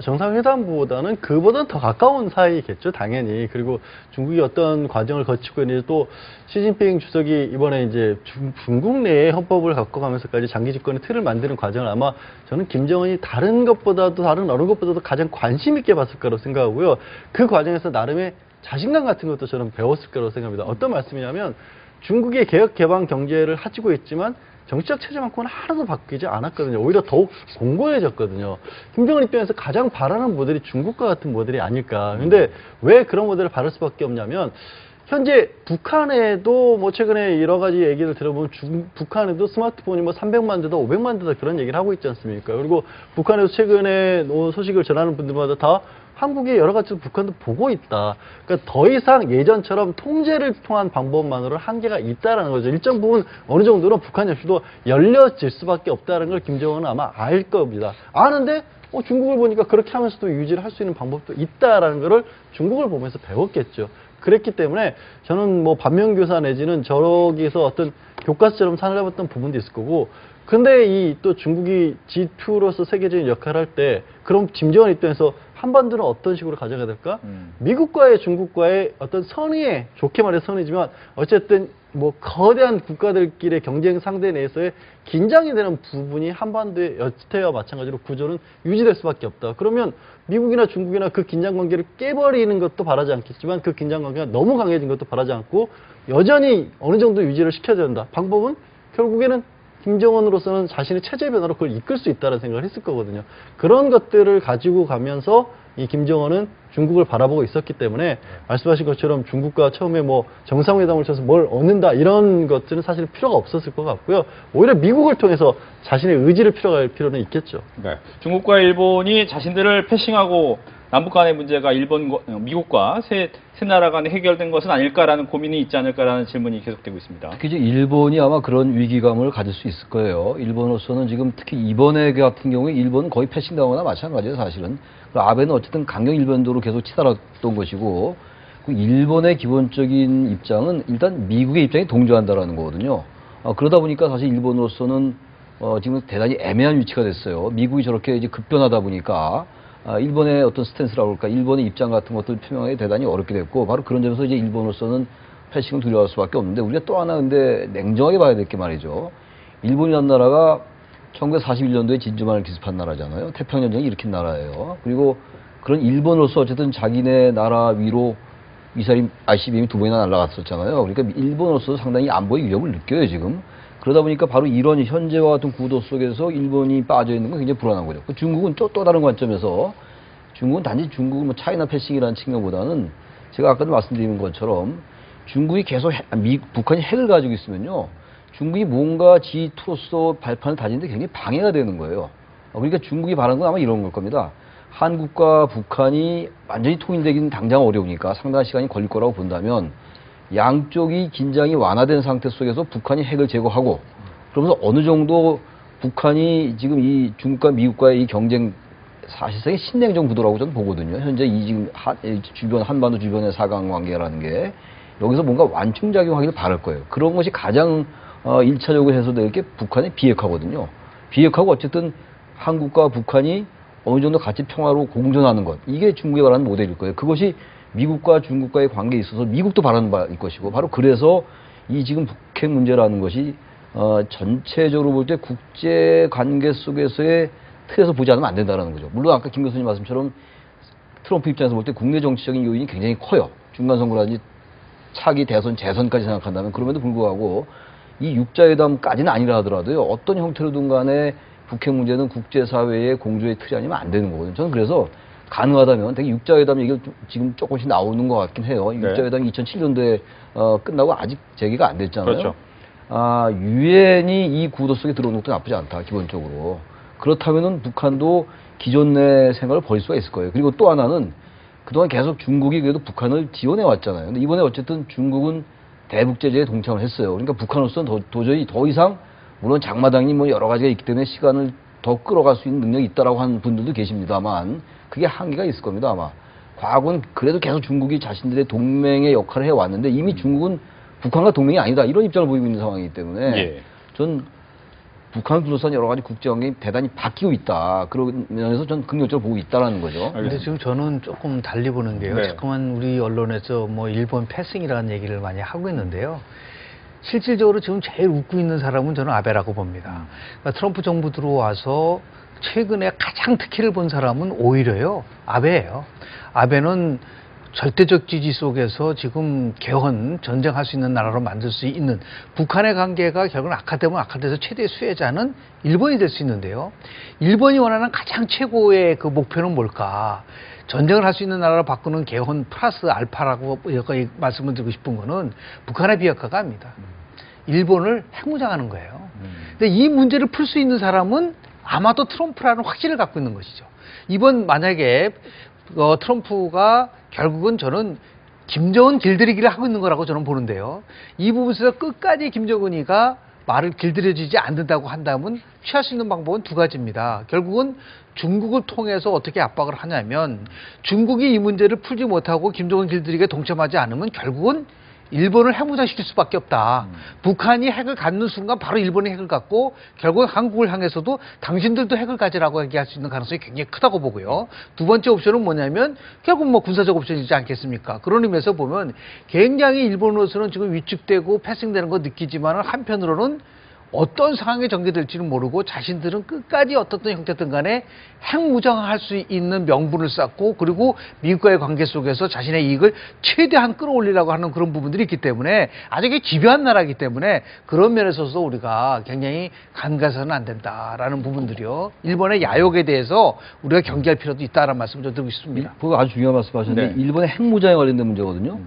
정상회담보다는 그보다는 더 가까운 사이겠죠, 당연히. 그리고 중국이 어떤 과정을 거치고 있는지 또 시진핑 주석이 이번에 이제 중국 내의 헌법을 바꿔가면서까지 장기 집권의 틀을 만드는 과정을 아마 저는 김정은이 다른 것보다도 다른 어느 것보다도 가장 관심 있게 봤을 거라고 생각하고요. 그 과정에서 나름의 자신감 같은 것도 저는 배웠을 거라고 생각합니다. 어떤 말씀이냐면 중국의 개혁 개방 경제를 하지고 있지만 정치적 체제만큼은 하나도 바뀌지 않았거든요. 오히려 더욱 공고해졌거든요. 김정은 입장에서 가장 바라는 모델이 중국과 같은 모델이 아닐까. 근데 왜 그런 모델을 바랄 수밖에 없냐면 현재 북한에도 뭐 최근에 여러 가지 얘기를 들어보면 북한에도 스마트폰이 뭐 300만 대다 500만 대다 그런 얘기를 하고 있지 않습니까? 그리고 북한에서 최근에 소식을 전하는 분들마다 다 한국의 여러 가지 북한도 보고 있다. 그러니까 더 이상 예전처럼 통제를 통한 방법만으로 한계가 있다라는 거죠. 일정 부분 어느 정도는 북한 역시도 열려질 수밖에 없다는 걸 김정은은 아마 알 겁니다. 아는데 중국을 보니까 그렇게 하면서도 유지를 할 수 있는 방법도 있다라는 거를 중국을 보면서 배웠겠죠. 그랬기 때문에 저는 뭐 반면교사 내지는 저기서 어떤 교과서처럼 살아봤던 부분도 있을 거고 근데 이 또 중국이 G2로서 세계적인 역할을 할 때 그럼 김정은 입장에서 한반도는 어떤 식으로 가져가야 될까? 미국과의 중국과의 어떤 선의에 좋게 말해 선의지만 어쨌든 뭐 거대한 국가들끼리의 경쟁 상대 내에서의 긴장이 되는 부분이 한반도의 여태와 마찬가지로 구조는 유지될 수밖에 없다. 그러면 미국이나 중국이나 그 긴장 관계를 깨버리는 것도 바라지 않겠지만 그 긴장 관계가 너무 강해진 것도 바라지 않고 여전히 어느 정도 유지를 시켜야 된다. 방법은 결국에는 김정은으로서는 자신의 체제 변화로 그걸 이끌 수 있다는 생각을 했을 거거든요. 그런 것들을 가지고 가면서 이 김정은은 중국을 바라보고 있었기 때문에 말씀하신 것처럼 중국과 처음에 뭐 정상회담을 쳐서 뭘 얻는다 이런 것들은 사실 필요가 없었을 것 같고요. 오히려 미국을 통해서 자신의 의지를 필요할 필요는 있겠죠. 네. 중국과 일본이 자신들을 패싱하고 남북 간의 문제가 미국과 세 나라 간에 해결된 것은 아닐까라는 고민이 있지 않을까라는 질문이 계속되고 있습니다. 특히 이제 일본이 아마 그런 위기감을 가질 수 있을 거예요. 일본으로서는 지금 특히 이번에 같은 경우에 일본은 거의 패싱당하거나 마찬가지예요, 사실은. 아베는 어쨌든 강경 일본도로 계속 치달았던 것이고, 일본의 기본적인 입장은 일단 미국의 입장에 동조한다라는 거거든요. 그러다 보니까 사실 일본으로서는 지금 대단히 애매한 위치가 됐어요. 미국이 저렇게 이제 급변하다 보니까 일본의 어떤 스탠스라고 할까, 일본의 입장 같은 것들을 표명하기 대단히 어렵게 됐고, 바로 그런 점에서 이제 일본으로서는 패싱을 두려워할 수밖에 없는데, 우리가 또 하나 근데 냉정하게 봐야 될 게 말이죠. 일본이라는 나라가 1941년도에 진주만을 기습한 나라잖아요. 태평양전쟁을 일으킨 나라예요. 그리고 그런 일본으로서 어쨌든 자기네 나라 위로 미사일 ICBM이 2번이나 날아갔었잖아요. 그러니까 일본으로서 상당히 안보의 위협을 느껴요, 지금. 그러다 보니까 바로 이런 현재와 같은 구도 속에서 일본이 빠져 있는 건 굉장히 불안한 거죠. 중국은 또 다른 관점에서 중국은 단지 중국은 뭐 차이나 패싱이라는 측면보다는 제가 아까도 말씀드린 것처럼 중국이 계속 북한이 핵을 가지고 있으면요. 중국이 뭔가 G2로서 발판을 다지는데 굉장히 방해가 되는 거예요. 그러니까 중국이 바라는 건 아마 이런 걸 겁니다. 한국과 북한이 완전히 통일되기는 당장 어려우니까 상당한 시간이 걸릴 거라고 본다면 양쪽이 긴장이 완화된 상태 속에서 북한이 핵을 제거하고 그러면서 어느 정도 북한이 지금 이 중국과 미국과의 이 경쟁 사실상의 신냉전 구도라고 저는 보거든요. 현재 이 지금 주변 한반도 주변의 사강 관계라는 게 여기서 뭔가 완충작용하기를 바랄 거예요. 그런 것이 가장 1차적으로 해소될 게 북한의 비핵화거든요. 비핵화고 어쨌든 한국과 북한이 어느 정도 같이 평화로 공존하는 것. 이게 중국이 바라는 모델일 거예요. 그것이 미국과 중국과의 관계에 있어서 미국도 바라는 바일 것이고 바로 그래서 이 지금 북핵 문제라는 것이 전체적으로 볼 때 국제 관계 속에서의 틀에서 보지 않으면 안 된다는 거죠. 물론 아까 김 교수님 말씀처럼 트럼프 입장에서 볼 때 국내 정치적인 요인이 굉장히 커요. 중간선거라든지 차기 대선, 재선까지 생각한다면 그럼에도 불구하고 이 육자회담까지는 아니라 하더라도요. 어떤 형태로든 간에 북핵 문제는 국제사회의 공조의 틀이 아니면 안 되는 거거든요. 저는 그래서 가능하다면 되게 육자회담 얘기가 지금 조금씩 나오는 것 같긴 해요. 네. 육자회담이 2007년도에 끝나고 아직 재개가 안 됐잖아요. 그렇죠. 유엔이 이 구도 속에 들어오는 것도 나쁘지 않다, 기본적으로. 그렇다면은 북한도 기존 내 생각을 버릴 수가 있을 거예요. 그리고 또 하나는 그동안 계속 중국이 그래도 북한을 지원해 왔잖아요. 근데 이번에 어쨌든 중국은 대북제재에 동참을 했어요. 그러니까 북한으로서는 도저히 더 이상 물론 장마당이 뭐 여러 가지가 있기 때문에 시간을 더 끌어갈 수 있는 능력이 있다라고 하는 분들도 계십니다만 그게 한계가 있을 겁니다, 아마. 과거는 그래도 계속 중국이 자신들의 동맹의 역할을 해왔는데 이미 중국은 북한과 동맹이 아니다. 이런 입장을 보이고 있는 상황이기 때문에 예. 전 북한을 둘러싼 여러 가지 국제관계가 대단히 바뀌고 있다. 그런 면에서 전 긍정적으로 보고 있다는 거죠. 근데 지금 저는 조금 달리 보는 게요. 네. 자꾸만 우리 언론에서 뭐 일본 패싱이라는 얘기를 많이 하고 있는데요. 실질적으로 지금 제일 웃고 있는 사람은 저는 아베라고 봅니다. 그러니까 트럼프 정부 들어와서 최근에 가장 특혜를 본 사람은 오히려요. 아베예요. 아베는 절대적 지지 속에서 지금 개헌, 전쟁할 수 있는 나라로 만들 수 있는 북한의 관계가 결국은 악화되면 악화돼서 최대 수혜자는 일본이 될 수 있는데요. 일본이 원하는 가장 최고의 그 목표는 뭘까? 전쟁을 할 수 있는 나라로 바꾸는 개헌 플러스 알파라고 여기까지 말씀을 드리고 싶은 거는 북한의 비핵화가 아닙니다. 일본을 핵무장하는 거예요. 근데 이 문제를 풀 수 있는 사람은 아마도 트럼프라는 확신을 갖고 있는 것이죠. 이번 만약에 트럼프가 결국은 저는 김정은 길들이기를 하고 있는 거라고 저는 보는데요. 이 부분에서 끝까지 김정은이가 말을 길들여지지 않는다고 한다면 취할 수 있는 방법은 두 가지입니다. 결국은 중국을 통해서 어떻게 압박을 하냐면 중국이 이 문제를 풀지 못하고 김정은 길들이기에 동참하지 않으면 결국은 일본을 핵무장시킬 수밖에 없다. 북한이 핵을 갖는 순간 바로 일본이 핵을 갖고 결국 한국을 향해서도 당신들도 핵을 가지라고 얘기할 수 있는 가능성이 굉장히 크다고 보고요. 두 번째 옵션은 뭐냐면 결국 뭐 군사적 옵션이지 않겠습니까? 그런 의미에서 보면 굉장히 일본으로서는 지금 위축되고 패싱되는 거 느끼지만 한편으로는 어떤 상황이 전개될지는 모르고 자신들은 끝까지 어떤 형태든 간에 핵무장할 수 있는 명분을 쌓고 그리고 미국과의 관계 속에서 자신의 이익을 최대한 끌어올리려고 하는 그런 부분들이 있기 때문에 아주 집요한 나라이기 때문에 그런 면에서도 우리가 굉장히 간과해서는 안 된다라는 부분들이요. 일본의 야욕에 대해서 우리가 경계할 필요도 있다라는 말씀을 좀 드리고 싶습니다. 그거 아주 중요한 말씀 하셨는데 네. 일본의 핵무장에 관련된 문제거든요.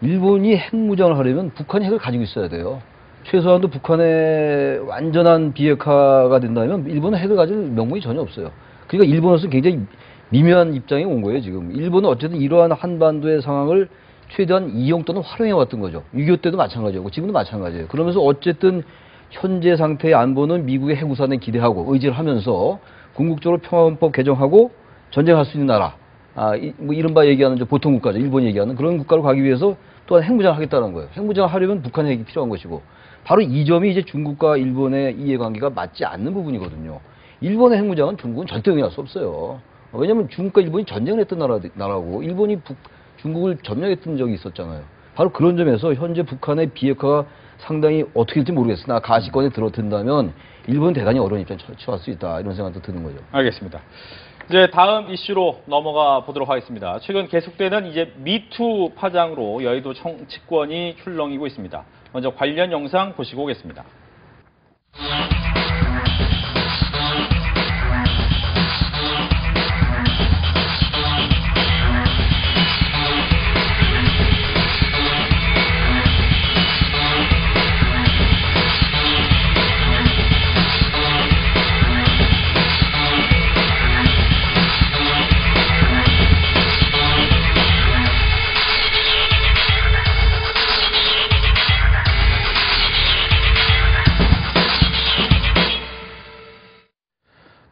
일본이 핵무장을 하려면 북한이 핵을 가지고 있어야 돼요. 최소한도 북한의 완전한 비핵화가 된다면 일본은 핵을 가질 명분이 전혀 없어요. 그러니까 일본으로서는 굉장히 미묘한 입장에 온 거예요, 지금. 일본은 어쨌든 이러한 한반도의 상황을 최대한 이용 또는 활용해 왔던 거죠. 6.25 때도 마찬가지였고 지금도 마찬가지예요. 그러면서 어쨌든 현재 상태의 안보는 미국의 핵우산에 기대하고 의지를 하면서 궁극적으로 평화헌법 개정하고 전쟁할 수 있는 나라, 뭐 이른바 얘기하는 보통 국가죠. 일본이 얘기하는 그런 국가로 가기 위해서 또한 핵무장을 하겠다는 거예요. 핵무장을 하려면 북한의 핵이 필요한 것이고 바로 이 점이 이제 중국과 일본의 이해관계가 맞지 않는 부분이거든요. 일본의 핵무장은 중국은 절대 응할 수 없어요. 왜냐하면 중국과 일본이 전쟁을 했던 나라고 일본이 중국을 점령했던 적이 있었잖아요. 바로 그런 점에서 현재 북한의 비핵화가 상당히 어떻게 될지 모르겠으나 가시권에 들어든다면 일본은 대단히 어려운 입장에 처할 수 있다. 이런 생각도 드는 거죠. 알겠습니다. 이제 다음 이슈로 넘어가 보도록 하겠습니다. 최근 계속되는 이제 미투 파장으로 여의도 정치권이 출렁이고 있습니다. 먼저 관련 영상 보시고 오겠습니다.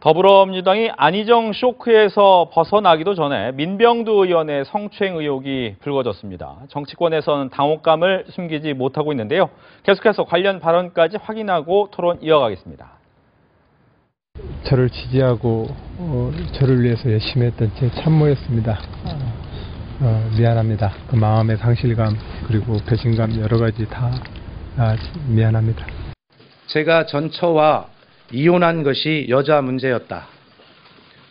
더불어민주당이 안희정 쇼크에서 벗어나기도 전에 민병두 의원의 성추행 의혹이 불거졌습니다. 정치권에서는 당혹감을 숨기지 못하고 있는데요. 계속해서 관련 발언까지 확인하고 토론 이어가겠습니다. 저를 지지하고 저를 위해서 열심히 했던 제 참모였습니다. 미안합니다. 그 마음의 상실감 그리고 배신감 여러 가지 다 미안합니다. 제가 전처와 이혼한 것이 여자 문제였다.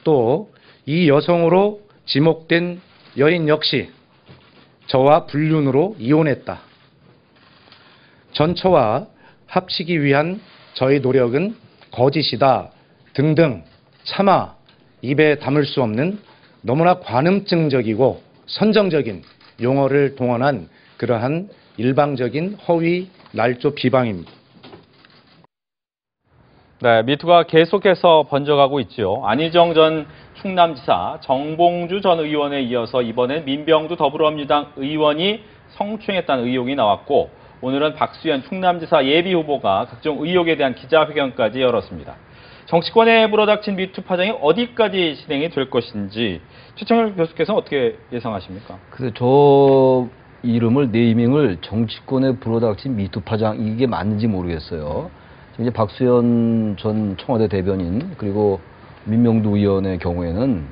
또 이 여성으로 지목된 여인 역시 저와 불륜으로 이혼했다. 전처와 합치기 위한 저의 노력은 거짓이다 등등 차마 입에 담을 수 없는 너무나 관음증적이고 선정적인 용어를 동원한 그러한 일방적인 허위 날조 비방입니다. 네, 미투가 계속해서 번져가고 있죠. 안희정 전 충남지사, 정봉주 전 의원에 이어서 이번엔 민병두 더불어민주당 의원이 성추행했다는 의혹이 나왔고, 오늘은 박수현 충남지사 예비후보가 각종 의혹에 대한 기자회견까지 열었습니다. 정치권에 불어닥친 미투 파장이 어디까지 진행이 될 것인지 최청열 교수께서는 어떻게 예상하십니까? 그래서 저 이름을 네이밍을 정치권에 불어닥친 미투 파장 이게 맞는지 모르겠어요. 이제 박수현 전 청와대 대변인 그리고 민병두 의원의 경우에는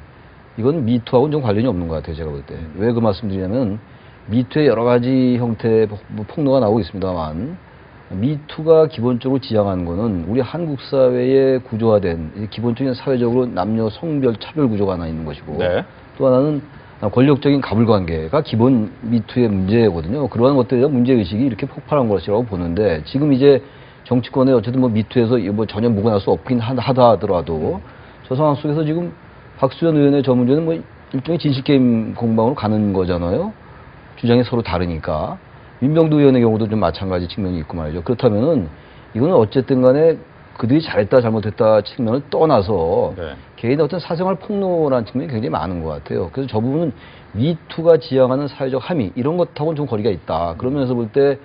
이건 미투하고는 좀 관련이 없는 것 같아요. 제가 볼 때. 왜 그 말씀드리냐면 미투의 여러 가지 형태의 폭로가 나오고 있습니다만 미투가 기본적으로 지향하는 거는 우리 한국 사회에 구조화된 기본적인 사회적으로 남녀 성별 차별 구조가 하나 있는 것이고 네. 또 하나는 권력적인 가불관계가 기본 미투의 문제거든요. 그러한 것들에 대한 문제의식이 이렇게 폭발한 것이라고 보는데 지금 이제 정치권에 어쨌든 뭐 미투에서 뭐 전혀 묵어날 수 없긴 하다 하더라도 저 상황 속에서 지금 박수현 의원의 저 문제는 뭐 일종의 진실게임 공방으로 가는 거잖아요. 주장이 서로 다르니까. 민병두 의원의 경우도 좀 마찬가지 측면이 있고 말이죠. 그렇다면은 이거는 어쨌든 간에 그들이 잘했다 잘못했다 측면을 떠나서 네. 개인의 어떤 사생활 폭로라는 측면이 굉장히 많은 것 같아요. 그래서 저 부분은 미투가 지향하는 사회적 함의 이런 것하고는 좀 거리가 있다. 그러면서 볼 때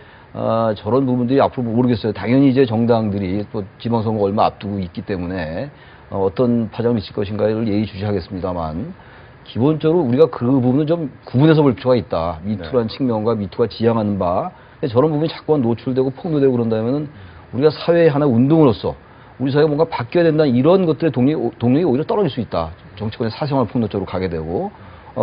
저런 부분들이 앞으로 모르겠어요. 당연히 이제 정당들이 또 지방선거 얼마 앞두고 있기 때문에 어떤 파장을 미칠 것인가를 예의주시하겠습니다만 기본적으로 우리가 그 부분은 좀 구분해서 볼 필요가 있다. 미투라는 측면과 미투가 지향하는 바 저런 부분이 자꾸만 노출되고 폭로되고 그런다면은 우리가 사회의 하나 운동으로서 우리 사회가 뭔가 바뀌어야 된다는 이런 것들의 동력이 오히려 떨어질 수 있다. 정치권의 사생활 폭로 쪽으로 가게 되고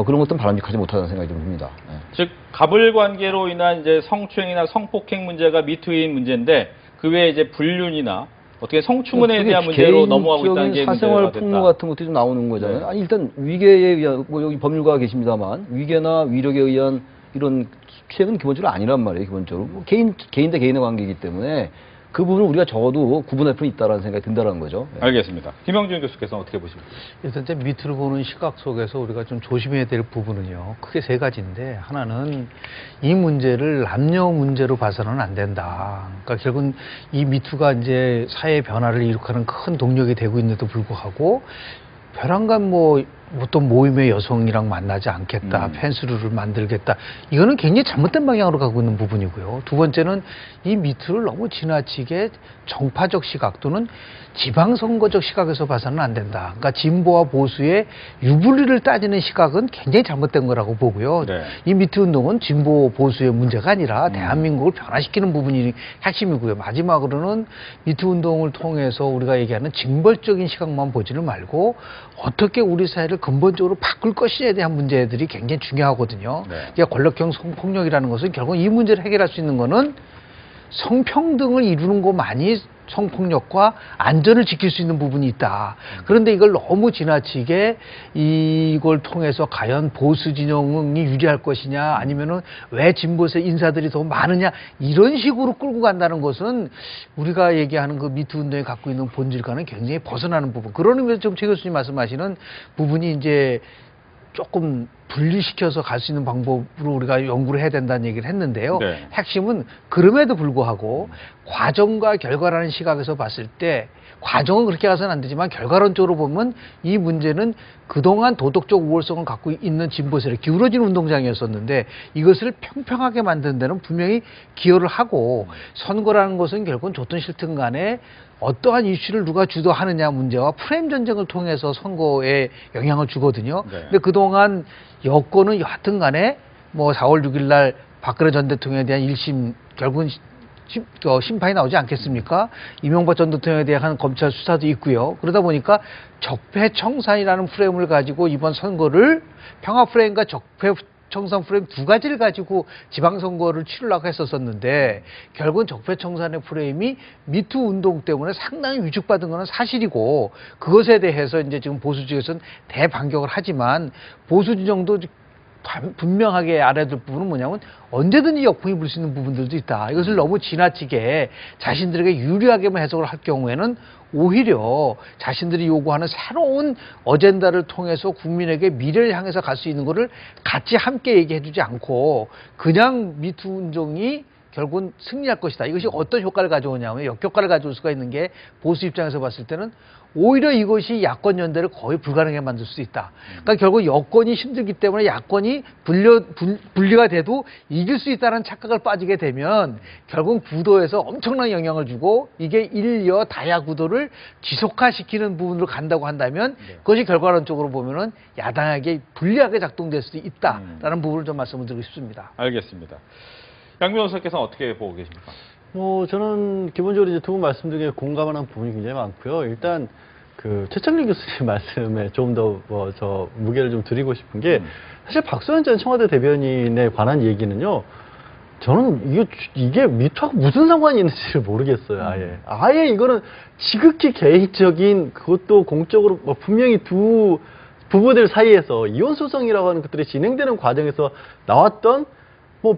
그런 것들은 바람직하지 못하다는 생각이 좀 듭니다. 네. 즉 가불관계로 인한 이제 성추행이나 성폭행 문제가 미투인 문제인데 그 외에 이제 불륜이나 어떻게 성추문에 대한 문제로 넘어가고 있다는 게 사생활 문제가 됐다. 폭로 같은 것들이 좀 나오는 거잖아요. 네. 아니 일단 위계에 의한 뭐 여기 법률가가 계십니다만 위계나 위력에 의한 이런 수행은 기본적으로 아니란 말이에요. 기본적으로 뭐 개인 대 개인의 관계이기 때문에 그 부분을 우리가 적어도 구분할 필요는 있다라는 생각이 든다는 거죠. 네. 알겠습니다. 김영준 교수께서는 어떻게 보십니까? 일단 이제 밑으로 보는 시각 속에서 우리가 좀 조심해야 될 부분은요. 크게 세 가지인데 하나는 이 문제를 남녀 문제로 봐서는 안 된다. 그러니까 결국은 이 미투가 이제 사회 변화를 이룩하는 큰 동력이 되고 있는데도 불구하고 벼랑간 뭐 어떤 모임의 여성이랑 만나지 않겠다, 펜스루를 만들겠다. 이거는 굉장히 잘못된 방향으로 가고 있는 부분이고요. 두 번째는 이 미투를 너무 지나치게 정파적 시각 또는 지방선거적 시각에서 봐서는 안 된다. 그러니까 진보와 보수의 유불리를 따지는 시각은 굉장히 잘못된 거라고 보고요. 네. 이 미투 운동은 진보 보수의 문제가 아니라 대한민국을 변화시키는 부분이 핵심이고요. 마지막으로는 미투 운동을 통해서 우리가 얘기하는 징벌적인 시각만 보지는 말고 어떻게 우리 사회를 근본적으로 바꿀 것이냐에 대한 문제들이 굉장히 중요하거든요. 네. 그러니까 권력형 성폭력이라는 것은 결국 이 문제를 해결할 수 있는 거는 성평등을 이루는 것만이 성폭력과 안전을 지킬 수 있는 부분이 있다. 그런데 이걸 너무 지나치게 이걸 통해서 과연 보수 진영이 유리할 것이냐 아니면은 왜 진보세 인사들이 더 많으냐 이런 식으로 끌고 간다는 것은 우리가 얘기하는 그 미투 운동이 갖고 있는 본질과는 굉장히 벗어나는 부분. 그런 의미에서 지금 최 교수님 말씀하시는 부분이 이제 조금 분리시켜서 갈 수 있는 방법으로 우리가 연구를 해야 된다는 얘기를 했는데요. 네. 핵심은 그럼에도 불구하고 과정과 결과라는 시각에서 봤을 때 과정은 그렇게 가서는 안 되지만 결과론적으로 보면 이 문제는 그동안 도덕적 우월성을 갖고 있는 진보 세력, 기울어진 운동장이었었는데 이것을 평평하게 만드는 데는 분명히 기여를 하고 선거라는 것은 결국은 좋든 싫든 간에 어떠한 이슈를 누가 주도하느냐 문제와 프레임 전쟁을 통해서 선거에 영향을 주거든요. 네. 근데 그동안 여권은 여하튼 간에 뭐 4월 6일 날 박근혜 전 대통령에 대한 1심 결국은 심판이 나오지 않겠습니까? 이명박 전 대통령에 대한 검찰 수사도 있고요. 그러다 보니까 적폐청산이라는 프레임을 가지고 이번 선거를 평화 프레임과 적폐청산 프레임 두 가지를 가지고 지방선거를 치르려고 했었었는데 결국은 적폐청산의 프레임이 미투 운동 때문에 상당히 위축받은 것은 사실이고 그것에 대해서 이제 지금 보수 측에서는 대반격을 하지만 보수 진영도 분명하게 알아야 될 부분은 뭐냐면 언제든지 역풍이 불 수 있는 부분들도 있다. 이것을 너무 지나치게 자신들에게 유리하게만 해석을 할 경우에는 오히려 자신들이 요구하는 새로운 어젠다를 통해서 국민에게 미래를 향해서 갈 수 있는 것을 같이 함께 얘기해 주지 않고 그냥 미투 운동이 결국은 승리할 것이다. 이것이 어떤 효과를 가져오냐면 역효과를 가져올 수가 있는 게 보수 입장에서 봤을 때는 오히려 이것이 야권 연대를 거의 불가능하게 만들 수 있다. 그러니까 결국 여권이 힘들기 때문에 야권이 분리가 돼도 이길 수 있다는 착각을 빠지게 되면 결국 구도에서 엄청난 영향을 주고 이게 일여 다야 구도를 지속화시키는 부분으로 간다고 한다면 그것이 결과론적으로 보면은 야당에게 불리하게 작동될 수도 있다라는 부분을 좀 말씀을 드리고 싶습니다. 알겠습니다. 양 변호사께서는 어떻게 보고 계십니까? 저는 기본적으로 이제 두 분 말씀 중에 공감하는 부분이 굉장히 많고요. 일단 그 최창렬 교수님 말씀에 좀 더 저 무게를 좀 드리고 싶은 게 사실 박소연 전 청와대 대변인에 관한 얘기는요. 저는 이게 미투하고 무슨 상관이 있는지를 모르겠어요. 아예 이거는 지극히 개인적인 그것도 공적으로 분명히 두 부부들 사이에서 이혼 소송이라고 하는 것들이 진행되는 과정에서 나왔던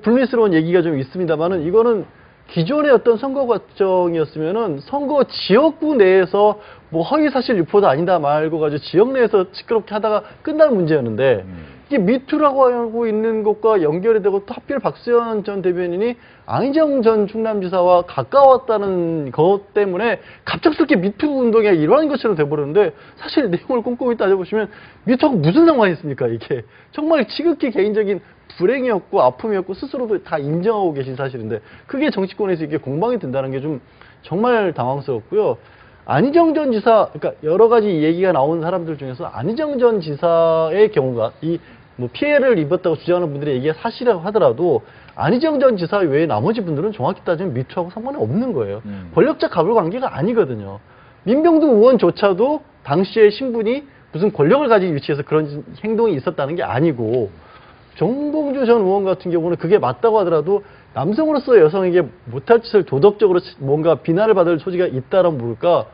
불미스러운 얘기가 좀 있습니다만은 이거는 기존의 어떤 선거 과정이었으면은 선거 지역구 내에서 허위 사실 유포도 아니다 말고 가지고 지역 내에서 시끄럽게 하다가 끝나는 문제였는데 이게 미투라고 하고 있는 것과 연결이 되고 또 하필 박수현 전 대변인이 안희정 전 충남지사와 가까웠다는 것 때문에 갑작스럽게 미투 운동의 일환인 것처럼 돼버렸는데 사실 내용을 꼼꼼히 따져보시면 미투하고 무슨 상관이 있습니까? 이게 정말 지극히 개인적인 불행이었고 아픔이었고 스스로도 다 인정하고 계신 사실인데 그게 정치권에서 이게 공방이 된다는 게 좀 정말 당황스럽고요. 안희정 전 지사, 그러니까 여러 가지 얘기가 나온 사람들 중에서 안희정 전 지사의 경우가 피해를 입었다고 주장하는 분들의 얘기가 사실이라고 하더라도 안희정 전 지사 외에 나머지 분들은 정확히 따지면 미투하고 상관이 없는 거예요. 권력자 갑을 관계가 아니거든요. 민병두 의원조차도 당시의 신분이 무슨 권력을 가진 위치에서 그런 행동이 있었다는 게 아니고 정봉주 전 의원 같은 경우는 그게 맞다고 하더라도 남성으로서 여성에게 못할 짓을 도덕적으로 뭔가 비난을 받을 소지가 있다라면 모를까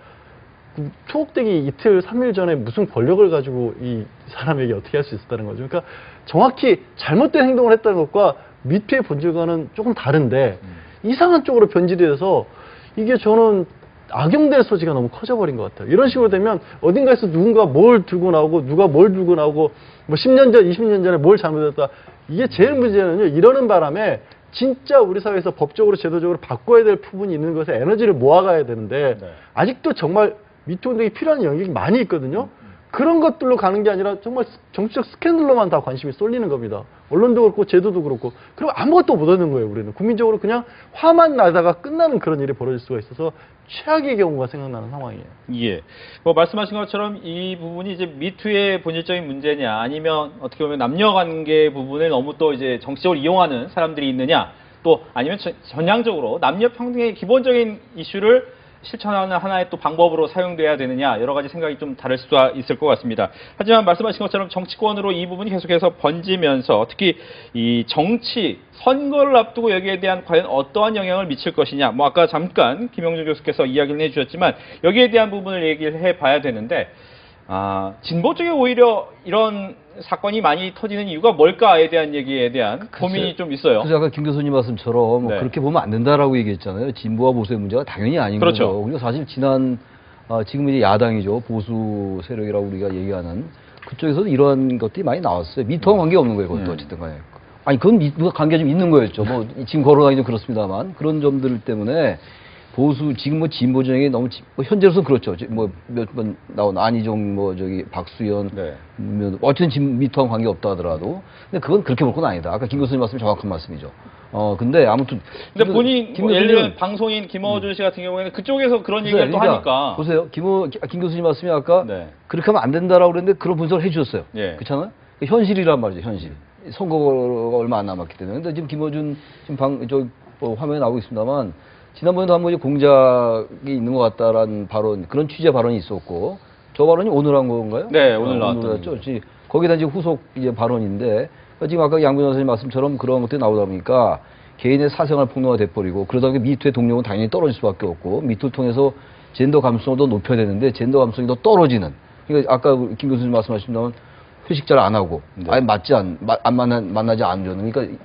투옥되기 이틀, 3일 전에 무슨 권력을 가지고 이 사람에게 어떻게 할 수 있었다는 거죠. 그러니까 정확히 잘못된 행동을 했다는 것과 미투의 본질과는 조금 다른데 이상한 쪽으로 변질이 돼서 이게 저는 악용될 소지가 너무 커져버린 것 같아요. 이런 식으로 되면 어딘가에서 누군가 뭘 들고 나오고 누가 뭘 들고 나오고 10년 전, 20년 전에 뭘 잘못했다. 이게 제일 문제는요. 이러는 바람에 진짜 우리 사회에서 법적으로 제도적으로 바꿔야 될 부분이 있는 것에 에너지를 모아가야 되는데 아직도 정말 미투 운동이 필요한 영역이 많이 있거든요. 그런 것들로 가는 게 아니라 정말 정치적 스캔들로만 다 관심이 쏠리는 겁니다. 언론도 그렇고 제도도 그렇고. 그리고 아무것도 못 얻는 거예요. 우리는 국민적으로 그냥 화만 나다가 끝나는 그런 일이 벌어질 수가 있어서 최악의 경우가 생각나는 상황이에요. 예. 말씀하신 것처럼 이 부분이 이제 미투의 본질적인 문제냐 아니면 어떻게 보면 남녀관계 부분을 너무 또 이제 정치적으로 이용하는 사람들이 있느냐 또 아니면 전향적으로 남녀 평등의 기본적인 이슈를 실천하는 하나의 또 방법으로 사용돼야 되느냐 여러 가지 생각이 좀 다를 수가 있을 것 같습니다. 하지만 말씀하신 것처럼 정치권으로 이 부분이 계속해서 번지면서 특히 이 정치 선거를 앞두고 여기에 대한 과연 어떠한 영향을 미칠 것이냐 아까 잠깐 김영준 교수께서 이야기를 해주셨지만 여기에 대한 부분을 얘기를 해봐야 되는데 진보 쪽에 오히려 이런 사건이 많이 터지는 이유가 뭘까에 대한 얘기에 대한 고민이 좀 있어요. 그래서 아까 김 교수님 말씀처럼 그렇게 보면 안 된다라고 얘기했잖아요. 진보와 보수의 문제가 당연히 아닌 거죠. 그리고 사실 지금 이제 야당이죠. 보수 세력이라고 우리가 얘기하는 그쪽에서도 이런 것들이 많이 나왔어요. 미투와 관계 없는 거예요, 그것도 어쨌든 간에. 아니, 그건 관계가 좀 있는 거였죠. 뭐, 지금 걸어가기도 그렇습니다만. 그런 점들 때문에 보수, 지금 뭐 진보 진영이 너무, 뭐 현재로서 그렇죠. 뭐, 몇 번 나온 안희정, 뭐, 박수현, 네. 어쨌든 미투와 관계 없다 하더라도. 근데 그건 그렇게 볼 건 아니다. 아까 김 교수님 말씀이 정확한 말씀이죠. 근데 아무튼. 근데 본인, 김 뭐 예를 교수님은 들면 방송인 김어준 씨 같은 경우에는 그쪽에서 그런 얘기를 또 그러니까 하니까. 보세요. 김 교수님 말씀이 아까 네. 그렇게 하면 안 된다라고 그랬는데 그런 분석을 해주셨어요. 예. 그렇잖아요? 현실이란 말이죠, 현실. 선거가 얼마 안 남았기 때문에. 근데 지금 김어준, 지금 화면에 나오고 있습니다만, 지난번에도 한번 공작이 있는 것 같다라는 발언, 그런 취재 발언이 있었고, 저 발언이 오늘 한 건가요? 네, 오늘 나왔던 나왔죠. 거기다 이제 후속 발언인데, 지금 아까 양분 선생님 말씀처럼 그런 것들이 나오다 보니까 개인의 사생활 폭로가 돼버리고, 그러다 보니 미투의 동력은 당연히 떨어질 수밖에 없고, 미투를 통해서 젠더 감수성을 더 높여야 되는데, 젠더 감수성이 더 떨어지는. 그러니까 아까 김 교수님 말씀하신 회식 잘 안 하고, 아예 만나지 않으려는. 그러니까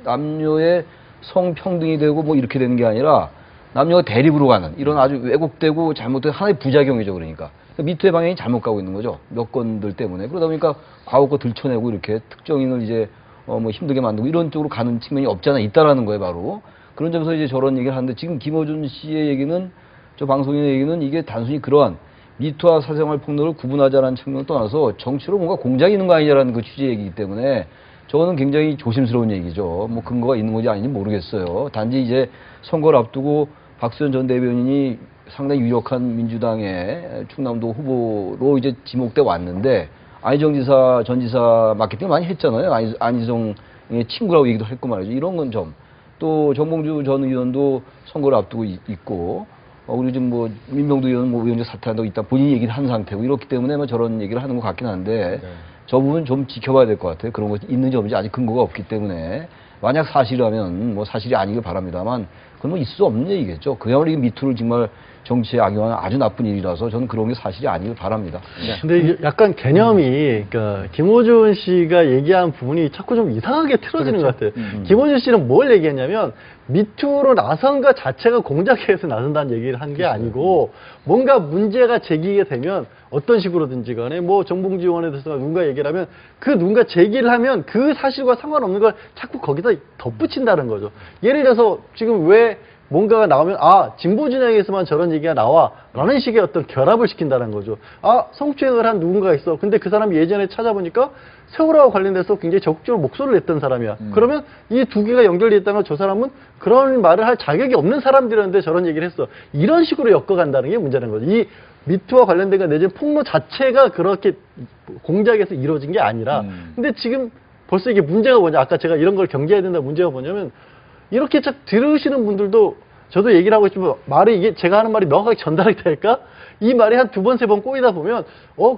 남녀의 성평등이 되고 뭐 이렇게 되는 게 아니라 남녀가 대립으로 가는 이런 아주 왜곡되고 잘못된 하나의 부작용이죠. 그러니까 미투의 방향이 잘못 가고 있는 거죠. 여건들 때문에. 그러다 보니까 과거 거 들춰내고 이렇게 특정인을 이제 뭐 힘들게 만들고 이런 쪽으로 가는 측면이 없지 않아 있다라는 거예요. 바로 그런 점에서 이제 저런 얘기를 하는데, 지금 김어준 씨의 얘기는, 저 방송인의 얘기는 이게 단순히 그러한 미투와 사생활 폭로를 구분하자라는 측면을 떠나서 정치로 뭔가 공작이 있는 거 아니냐라는 그 취지의 얘기이기 때문에 저거는 굉장히 조심스러운 얘기죠. 뭐 근거가 있는 건지 아닌지 모르겠어요. 단지 이제 선거를 앞두고 박수현 전 대변인이 상당히 유력한 민주당의 충남도 후보로 이제 지목돼 왔는데, 안희정 지사, 전 지사 마케팅 많이 했잖아요. 안희정의 친구라고 얘기도 했고 말이죠. 이런 건 좀. 또 정봉주 전 의원도 선거를 앞두고 있고, 우리 지금 뭐 민명두 의원은 뭐 의원직 사퇴한다고 일단 본인이 얘기를 한 상태고, 이렇기 때문에 뭐 저런 얘기를 하는 것 같긴 한데, 저 부분 좀 지켜봐야 될 것 같아요. 그런 것이 있는지 없는지 아직 근거가 없기 때문에, 만약 사실이라면 뭐 사실이 아니길 바랍니다만, 그건 뭐 있을 수 없는 얘기겠죠. 그야말로 이 미투를 정말 정치에 악용하는 아주 나쁜 일이라서 저는 그런 게 사실이 아니길 바랍니다. 근데 이게 약간 개념이, 그러니까 김어준 씨가 얘기한 부분이 자꾸 좀 이상하게 틀어지는 것 같아요. 김어준 씨는 뭘 얘기했냐면, 미투로 나선 것 자체가 공작해서 나선다는 얘기를 한 게 아니고, 뭔가 문제가 제기가 되면 어떤 식으로든지 간에 뭐 정봉주 의원에 대해서 누군가 얘기를 하면, 그 누군가 제기를 하면 그 사실과 상관없는 걸 자꾸 거기다 덧붙인다는 거죠. 예를 들어서 지금 왜 뭔가가 나오면, 진보 진영에서만 저런 얘기가 나와 라는 식의 어떤 결합을 시킨다는 거죠. 성추행을 한 누군가가 있어. 근데 그 사람이 예전에 찾아보니까 세월호와 관련돼서 굉장히 적극적으로 목소리를 냈던 사람이야. 그러면 이 두 개가 연결되어 있다면 저 사람은 그런 말을 할 자격이 없는 사람들이었는데 저런 얘기를 했어. 이런 식으로 엮어간다는 게 문제라는 거죠. 이 미투와 관련된 거 내지는 폭로 자체가 그렇게 공작에서 이루어진 게 아니라, 근데 지금 벌써 이게 문제가 뭐냐. 아까 제가 이런 걸 경계해야 된다 문제가 뭐냐면, 이렇게 쫙 들으시는 분들도, 저도 얘기를 하고 있지만 이게 제가 하는 말이 명확하게 전달이 될까? 이 말이 한 두 번, 세 번 꼬이다 보면,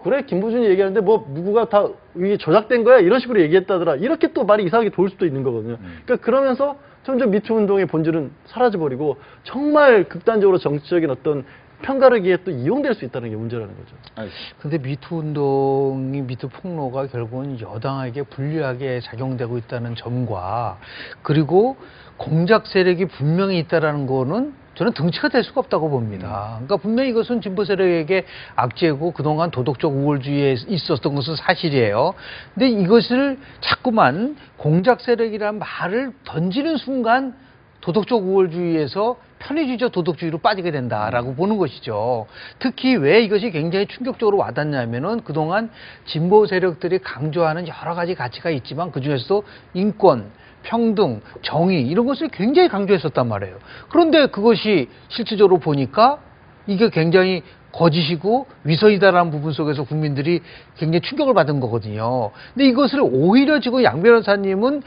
그래, 김부준이 얘기하는데 뭐 누구가 다 이게 조작된 거야? 이런 식으로 얘기했다더라. 이렇게 또 말이 이상하게 돌 수도 있는 거거든요. 그러니까 그러면서 점점 미투 운동의 본질은 사라져버리고, 정말 극단적으로 정치적인 어떤 편가르기에 또 이용될 수 있다는 게 문제라는 거죠. 근데 미투 운동이, 미투 폭로가 결국은 여당에게 불리하게 작용되고 있다는 점과, 그리고 공작 세력이 분명히 있다라는 거는 저는 등치가 될 수가 없다고 봅니다. 그러니까 분명히 이것은 진보 세력에게 악재고 그동안 도덕적 우월주의에 있었던 것은 사실이에요. 근데 이것을 자꾸만 공작 세력이라는 말을 던지는 순간 도덕적 우월주의에서 편의주의적 도덕주의로 빠지게 된다라고 보는 것이죠. 특히 왜 이것이 굉장히 충격적으로 와닿냐면은, 그동안 진보 세력들이 강조하는 여러 가지 가치가 있지만 그중에서도 인권, 평등, 정의 이런 것을 굉장히 강조했었단 말이에요. 그런데 그것이 실질적으로 보니까 이게 굉장히 거짓이고 위선이다라는 부분 속에서 국민들이 굉장히 충격을 받은 거거든요. 근데 이것을 오히려 지금 양 변호사님은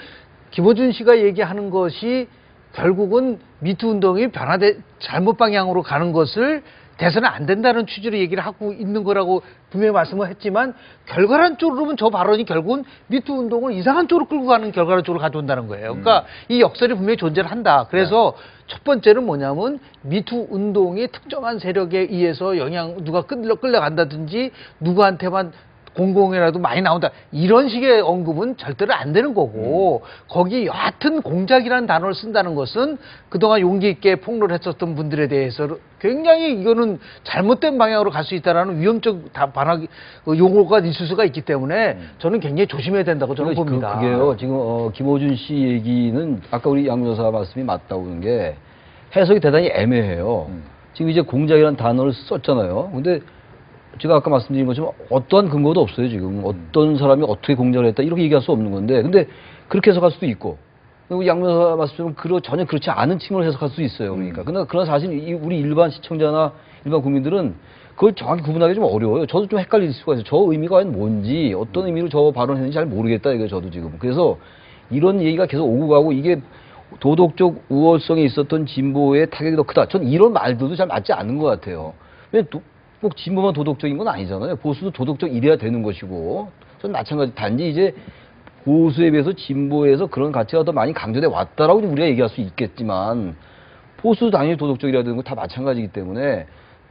김어준 씨가 얘기하는 것이 결국은 미투 운동이 잘못 방향으로 가는 것을 돼서는 안 된다는 취지로 얘기를 하고 있는 거라고 분명히 말씀을 했지만, 결과론 쪽으로 보면 저 발언이 결국은 미투 운동을 이상한 쪽으로 끌고 가는 결과론 쪽으로 가져온다는 거예요. 그러니까 이 역설이 분명히 존재를 한다. 그래서 첫 번째는 뭐냐면, 미투 운동이 특정한 세력에 의해서 누가 끌려간다든지 누구한테만 공공이라도 많이 나온다. 이런 식의 언급은 절대로 안 되는 거고 거기 여하튼 공작이라는 단어를 쓴다는 것은 그동안 용기 있게 폭로를 했었던 분들에 대해서 굉장히 이거는 잘못된 방향으로 갈 수 있다라는 위험적 반항 용어가 있을 수가 있기 때문에 저는 굉장히 조심해야 된다고 저는 봅니다. 그게요. 지금 김호준 씨 얘기는 아까 우리 양 여사 말씀이 맞다고 하는 게 해석이 대단히 애매해요. 지금 이제 공작이라는 단어를 썼잖아요. 근데 제가 아까 말씀드린 것처럼 어떠한 근거도 없어요, 지금. 어떤 사람이 어떻게 공작을 했다, 이렇게 얘기할 수 없는 건데. 근데 그렇게 해석할 수도 있고. 그리고 양 여사 말씀처럼 전혀 그렇지 않은 측면을 해석할 수 있어요. 그러나 사실 우리 일반 시청자나 일반 국민들은 그걸 정확히 구분하기 좀 어려워요. 저도 좀 헷갈릴 수가 있어요. 저 의미가 과연 뭔지, 어떤 의미로 저 발언했는지 잘 모르겠다, 이거 저도 지금. 그래서 이런 얘기가 계속 오고 가고 이게 도덕적 우월성이 있었던 진보의 타격이 더 크다. 전 이런 말들도 잘 맞지 않는 것 같아요. 왜 꼭 진보만 도덕적인 건 아니잖아요. 보수도 도덕적 이래야 되는 것이고. 전 마찬가지. 단지 이제 보수에 비해서 진보에서 그런 가치가 더 많이 강조돼 왔다라고 우리가 얘기할 수 있겠지만 보수도 당연히 도덕적이라야 되는 거 다 마찬가지이기 때문에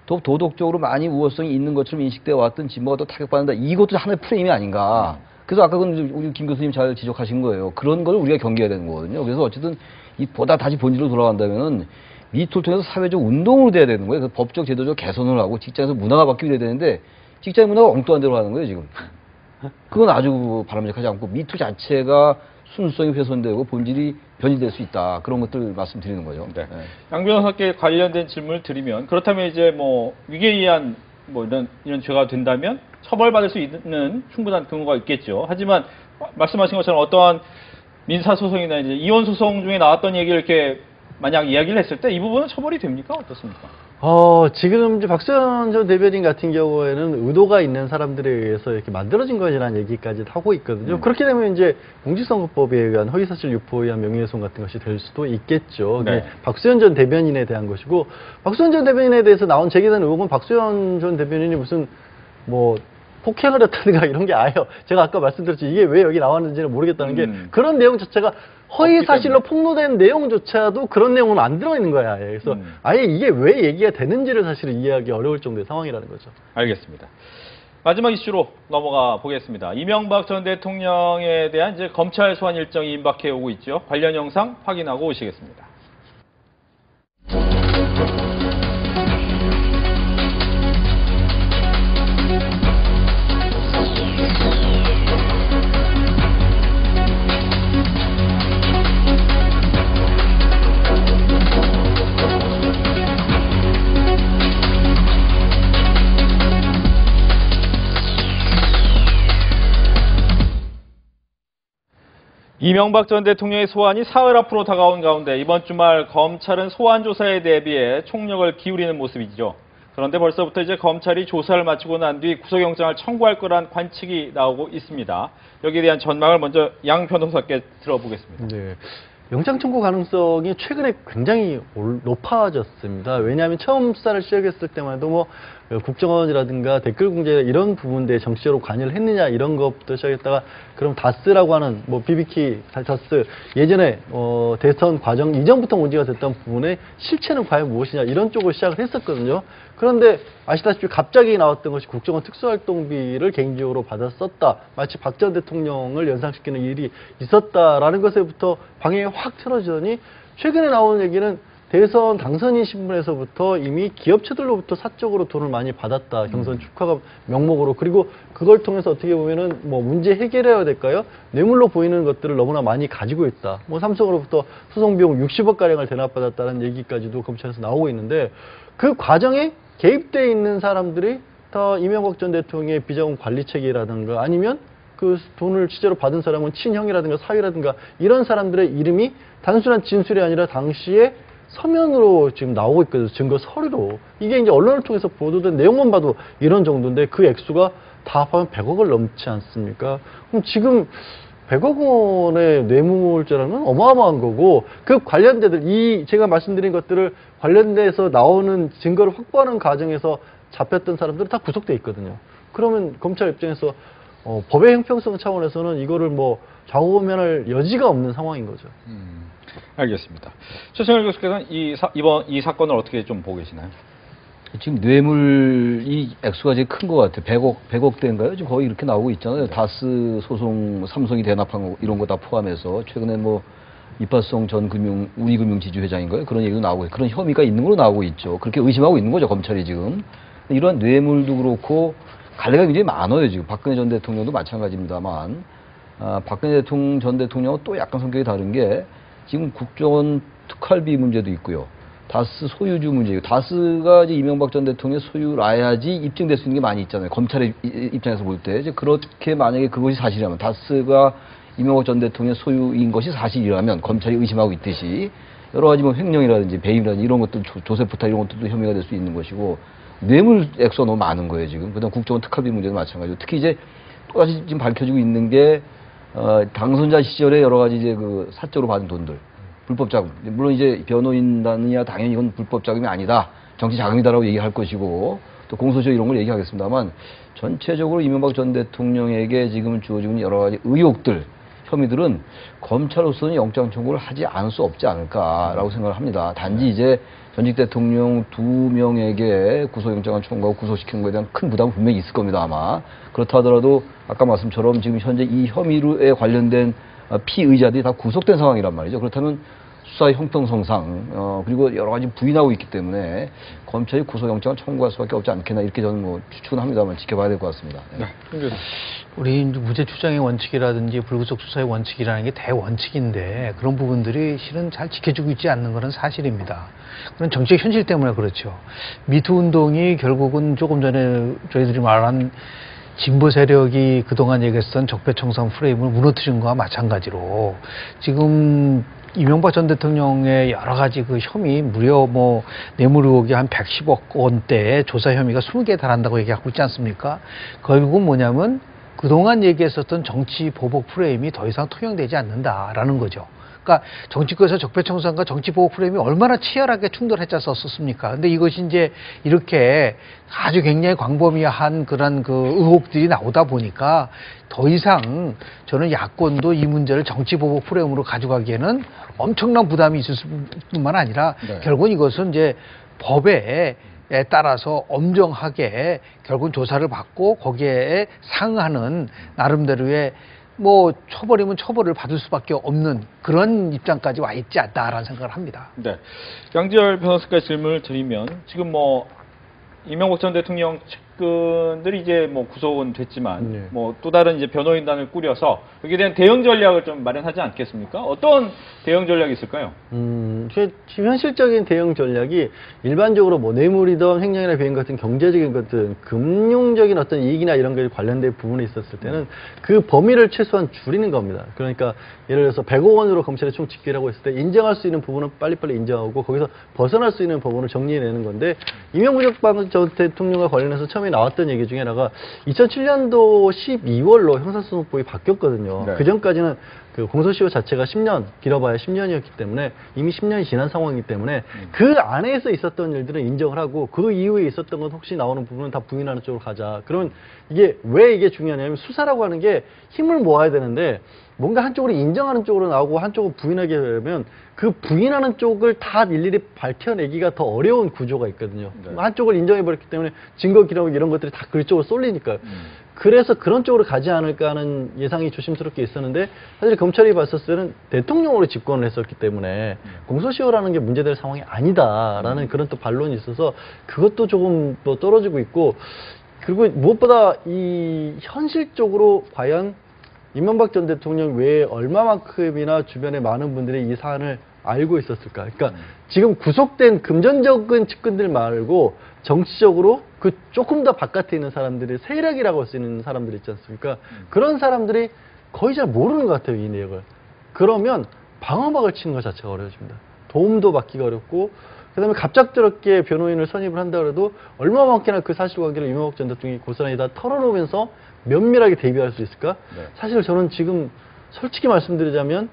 더 도덕적으로 많이 우월성이 있는 것처럼 인식되어 왔던 진보가 더 타격받는다. 이것도 하나의 프레임이 아닌가. 그래서 아까 우리 김 교수님 잘 지적하신 거예요. 그런 걸 우리가 경계해야 되는 거거든요. 그래서 어쨌든 보다 다시 본질로 돌아간다면은 미투를 통해서 사회적 운동으로 돼야 되는 거예요. 그래서 법적 제도적 개선을 하고 직장에서 문화가 바뀌어야 되는데 직장 문화가 엉뚱한 대로 하는 거예요, 지금. 그건 아주 바람직하지 않고 미투 자체가 순수성이 훼손되고 본질이 변질될 수 있다. 그런 것들 말씀드리는 거죠. 네. 양 변호사께 관련된 질문을 드리면 그렇다면 이제 뭐 위계에 의한 뭐 이런 죄가 된다면 처벌받을 수 있는 충분한 근거가 있겠죠. 하지만 말씀하신 것처럼 어떠한 민사소송이나 이제 이혼소송 중에 나왔던 얘기를 이렇게 만약 이야기를 했을 때 이 부분은 처벌이 됩니까? 어떻습니까? 지금 이제 박수현 전 대변인 같은 경우에는 의도가 있는 사람들에 의해서 이렇게 만들어진 것이라는 얘기까지 하고 있거든요. 그렇게 되면 이제 공직선거법에 의한 허위사실 유포에 의한 명예훼손 같은 것이 될 수도 있겠죠. 네. 박수현 전 대변인에 대한 것이고, 박수현 전 대변인에 대해서 나온 제기된 의혹은 박수현 전 대변인이 무슨 뭐 폭행을 했다든가 이런 게 아예요. 제가 아까 말씀드렸죠. 이게 왜 여기 나왔는지는 모르겠다는 게 그런 내용 자체가 허위 사실로 폭로된 내용조차도 그런 내용은 안 들어있는 거야. 그래서 아예 이게 왜 얘기가 되는지를 사실은 이해하기 어려울 정도의 상황이라는 거죠. 알겠습니다. 마지막 이슈로 넘어가 보겠습니다. 이명박 전 대통령에 대한 이제 검찰 소환 일정이 임박해 오고 있죠. 관련 영상 확인하고 오시겠습니다. 이명박 전 대통령의 소환이 사흘 앞으로 다가온 가운데 이번 주말 검찰은 소환 조사에 대비해 총력을 기울이는 모습이죠. 그런데 벌써부터 이제 검찰이 조사를 마치고 난 뒤 구속영장을 청구할 거란 관측이 나오고 있습니다. 여기에 대한 전망을 먼저 양 변호사께 들어보겠습니다. 네. 영장 청구 가능성이 최근에 굉장히 높아졌습니다. 왜냐하면 처음 수사를 시작했을 때만 해도 뭐 국정원이라든가 댓글 공제 이런 부분에 정치적으로 관여를 했느냐 이런 것부터 시작했다가 그럼 다스라고 하는 뭐 BBK 다스 예전에 대선 과정 이전부터 문제가 됐던 부분의 실체는 과연 무엇이냐 이런 쪽을 시작을 했었거든요. 그런데 아시다시피 갑자기 나왔던 것이 국정원 특수활동비를 개인적으로 받아 썼다. 마치 박 전 대통령을 연상시키는 일이 있었다라는 것에부터 방향이 확 틀어지더니 최근에 나오는 얘기는 대선 당선인 신분에서부터 이미 기업체들로부터 사적으로 돈을 많이 받았다. 경선 축하 명목으로. 그리고 그걸 통해서 어떻게 보면은 뭐 문제 해결해야 될까요? 뇌물로 보이는 것들을 너무나 많이 가지고 있다. 뭐 삼성으로부터 소송비용 60억가량을 대납받았다는 얘기까지도 검찰에서 나오고 있는데 그 과정에 개입되어 있는 사람들이 다 이명박 전 대통령의 비자금 관리 체계라든가 아니면 그 돈을 실제로 받은 사람은 친형이라든가 사위라든가 이런 사람들의 이름이 단순한 진술이 아니라 당시에 서면으로 지금 나오고 있거든요. 증거 서류로. 이게 이제 언론을 통해서 보도된 내용만 봐도 이런 정도인데 그 액수가 다 합하면 100억을 넘지 않습니까? 그럼 지금 100억 원의 뇌물죄라는 건 어마어마한 거고 그 관련자들, 제가 말씀드린 것들을 관련돼서 나오는 증거를 확보하는 과정에서 잡혔던 사람들은 다 구속돼 있거든요. 그러면 검찰 입장에서 법의 형평성 차원에서는 이거를 뭐 좌우면할 여지가 없는 상황인 거죠. 알겠습니다. 최승열 교수께서는 이번 이 사건을 어떻게 좀 보고 계시나요? 지금 뇌물이 액수가 제일 큰 것 같아요. 100억대인가요? 지금 거의 이렇게 나오고 있잖아요. 다스 소송, 삼성이 대납한 거, 이런 거 다 포함해서. 최근에 뭐, 이파성 전 우리금융지주 회장인가요? 그런 얘기도 나오고, 그런 혐의가 있는 걸로 나오고 있죠. 그렇게 의심하고 있는 거죠, 검찰이 지금. 이런 뇌물도 그렇고, 갈래가 굉장히 많아요, 지금. 박근혜 전 대통령도 마찬가지입니다만. 박근혜 전 대통령은 또 약간 성격이 다른 게, 지금 국정원 특활비 문제도 있고요. 다스 소유주 문제예요. 다스가 이제 이명박 전 대통령의 소유라야지 입증될 수 있는 게 많이 있잖아요. 검찰의 입장에서 볼 때. 이제 그렇게 만약에 그것이 사실이라면, 다스가 이명박 전 대통령의 소유인 것이 사실이라면, 검찰이 의심하고 있듯이, 여러 가지 뭐 횡령이라든지 배임이라든지 이런 것들, 조세포탈 이런 것들도 혐의가 될 수 있는 것이고, 뇌물 액수가 너무 많은 거예요, 지금. 그 다음 국정원 특활비 문제도 마찬가지고. 특히 이제 또다시 지금 밝혀지고 있는 게, 당선자 시절에 여러 가지 이제 그 사적으로 받은 돈들. 불법 자금. 물론 이제 변호인단이야 당연히 이건 불법 자금이 아니다. 정치 자금이다라고 얘기할 것이고 또 공소시효 이런 걸 얘기하겠습니다만 전체적으로 이명박 전 대통령에게 지금 주어지는 여러 가지 의혹들, 혐의들은 검찰로서는 영장 청구를 하지 않을 수 없지 않을까라고 생각을 합니다. 단지 이제 전직 대통령 2명에게 구속영장을 청구하고 구속시키는 것에 대한 큰 부담은 분명히 있을 겁니다, 아마. 그렇다 하더라도 아까 말씀처럼 지금 현재 이 혐의에 관련된 피의자들이 다 구속된 상황이란 말이죠. 그렇다면 수사의 형평성상 그리고 여러 가지 부인하고 있기 때문에 검찰이 구속영장을 청구할 수밖에 없지 않겠나 이렇게 저는 뭐 추측은 합니다만 지켜봐야 될 것 같습니다. 네. 우리 무죄 추정의 원칙이라든지 불구속 수사의 원칙이라는 게 대원칙인데 그런 부분들이 실은 잘 지켜지고 있지 않는 것은 사실입니다. 그런 정치적 현실 때문에 그렇죠. 미투 운동이 결국은 조금 전에 저희들이 말한 진보 세력이 그동안 얘기했던 적폐청산 프레임을 무너뜨린 것과 마찬가지로 지금 이명박 전 대통령의 여러 가지 그 혐의 무려 뭐 뇌물 의혹이 한 110억 원대의 조사 혐의가 20개에 달한다고 얘기하고 있지 않습니까? 결국은 뭐냐면 그동안 얘기했었던 정치 보복 프레임이 더 이상 통용되지 않는다라는 거죠. 그러니까 정치권에서 적폐청산과 정치 보복 프레임이 얼마나 치열하게 충돌했었습니까? 근데 이것이 이제 이렇게 아주 굉장히 광범위한 그런 그 의혹들이 나오다 보니까 더 이상 저는 야권도 이 문제를 정치 보복 프레임으로 가져가기에는 엄청난 부담이 있을 뿐만 아니라 결국은 이것은 이제 법에 따라서 엄정하게 결국은 조사를 받고 거기에 상응하는 나름대로의 뭐 처벌이면 처벌을 받을 수밖에 없는 그런 입장까지 와 있지 않다라는 생각을 합니다. 네, 양지열 변호사까지 질문을 드리면 지금 뭐 이명박 전 대통령 측근들이 이제 뭐 구속은 됐지만 뭐 또 다른 이제 변호인단을 꾸려서 여기에 대한 대응 전략을 좀 마련하지 않겠습니까? 어떤 대응 전략이 있을까요? 지금 현실적인 대응 전략이 일반적으로 뭐 뇌물이든 횡령이나 배임 같은 경제적인 것들, 금융적인 어떤 이익이나 이런 게 관련된 부분이 있었을 때는 그 범위를 최소한 줄이는 겁니다. 그러니까 예를 들어서 100억 원으로 검찰이 총 집계를 하고 있을 때 인정할 수 있는 부분은 빨리빨리 인정하고 거기서 벗어날 수 있는 부분을 정리해내는 건데 이명박 전 대통령과 관련해서 처음에 나왔던 얘기 중에 하나가 2007년도 12월로 형사소송법이 바뀌었거든요. 네. 그 전까지는 그 공소시효 자체가 10년, 길어봐야 10년이었기 때문에 이미 10년이 지난 상황이기 때문에 그 안에서 있었던 일들은 인정을 하고 그 이후에 있었던 건 혹시 나오는 부분은 다 부인하는 쪽으로 가자. 그러면 이게 왜 이게 중요하냐면 수사라고 하는 게 힘을 모아야 되는데 뭔가 한쪽으로 인정하는 쪽으로 나오고 한쪽은 부인하게 되면 그 부인하는 쪽을 다 일일이 밝혀내기가 더 어려운 구조가 있거든요. 한쪽을 인정해버렸기 때문에 증거 기록 이런 것들이 다 그쪽으로 쏠리니까요. 그래서 그런 쪽으로 가지 않을까 하는 예상이 조심스럽게 있었는데 사실 검찰이 봤을 때는 대통령으로 집권을 했었기 때문에 공소시효라는 게 문제될 상황이 아니다라는 그런 또 반론이 있어서 그것도 조금 또 떨어지고 있고 그리고 무엇보다 이 현실적으로 과연 이명박 전 대통령 외에 얼마만큼이나 주변에 많은 분들이 이 사안을 알고 있었을까? 그러니까 지금 구속된 금전적인 측근들 말고 정치적으로 그 조금 더 바깥에 있는 사람들이 세력이라고 할 수 있는 사람들 있지 않습니까? 그런 사람들이 거의 잘 모르는 것 같아요, 이 내역을. 그러면 방어막을 치는 것 자체가 어려워집니다. 도움도 받기가 어렵고 그 다음에 갑작스럽게 변호인을 선임을 한다 그래도 얼마만큼이나 그 사실관계를 이명박 전 대통령이 고스란히 다 털어놓으면서 면밀하게 대비할 수 있을까? 사실 저는 지금 솔직히 말씀드리자면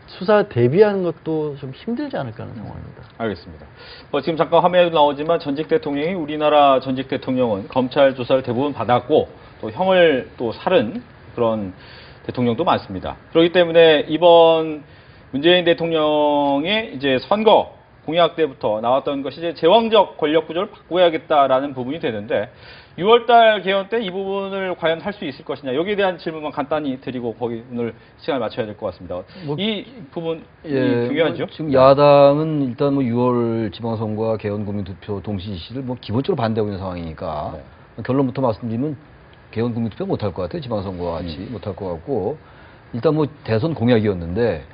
수사 대비하는 것도 좀 힘들지 않을까 하는 상황입니다. 알겠습니다. 지금 잠깐 화면에도 나오지만 전직 대통령이 우리나라 전직 대통령은 검찰 조사를 대부분 받았고 또 형을 또 살은 그런 대통령도 많습니다. 그렇기 때문에 이번 문재인 대통령의 이제 선거 공약 때부터 나왔던 것이 이제 제왕적 권력 구조를 바꿔야겠다라는 부분이 되는데 6월달 개헌 때 이 부분을 과연 할 수 있을 것이냐 여기에 대한 질문만 간단히 드리고 거기 오늘 시간을 맞춰야 될 것 같습니다. 이 부분이 중요하죠. 지금 야당은 일단 6월 지방선거와 개헌 국민투표 동시 실시를 기본적으로 반대하고 있는 상황이니까 결론부터 말씀드리면 개헌 국민투표 못할 것 같아요. 지방선거와 같이 못할 것 같고 일단 대선 공약이었는데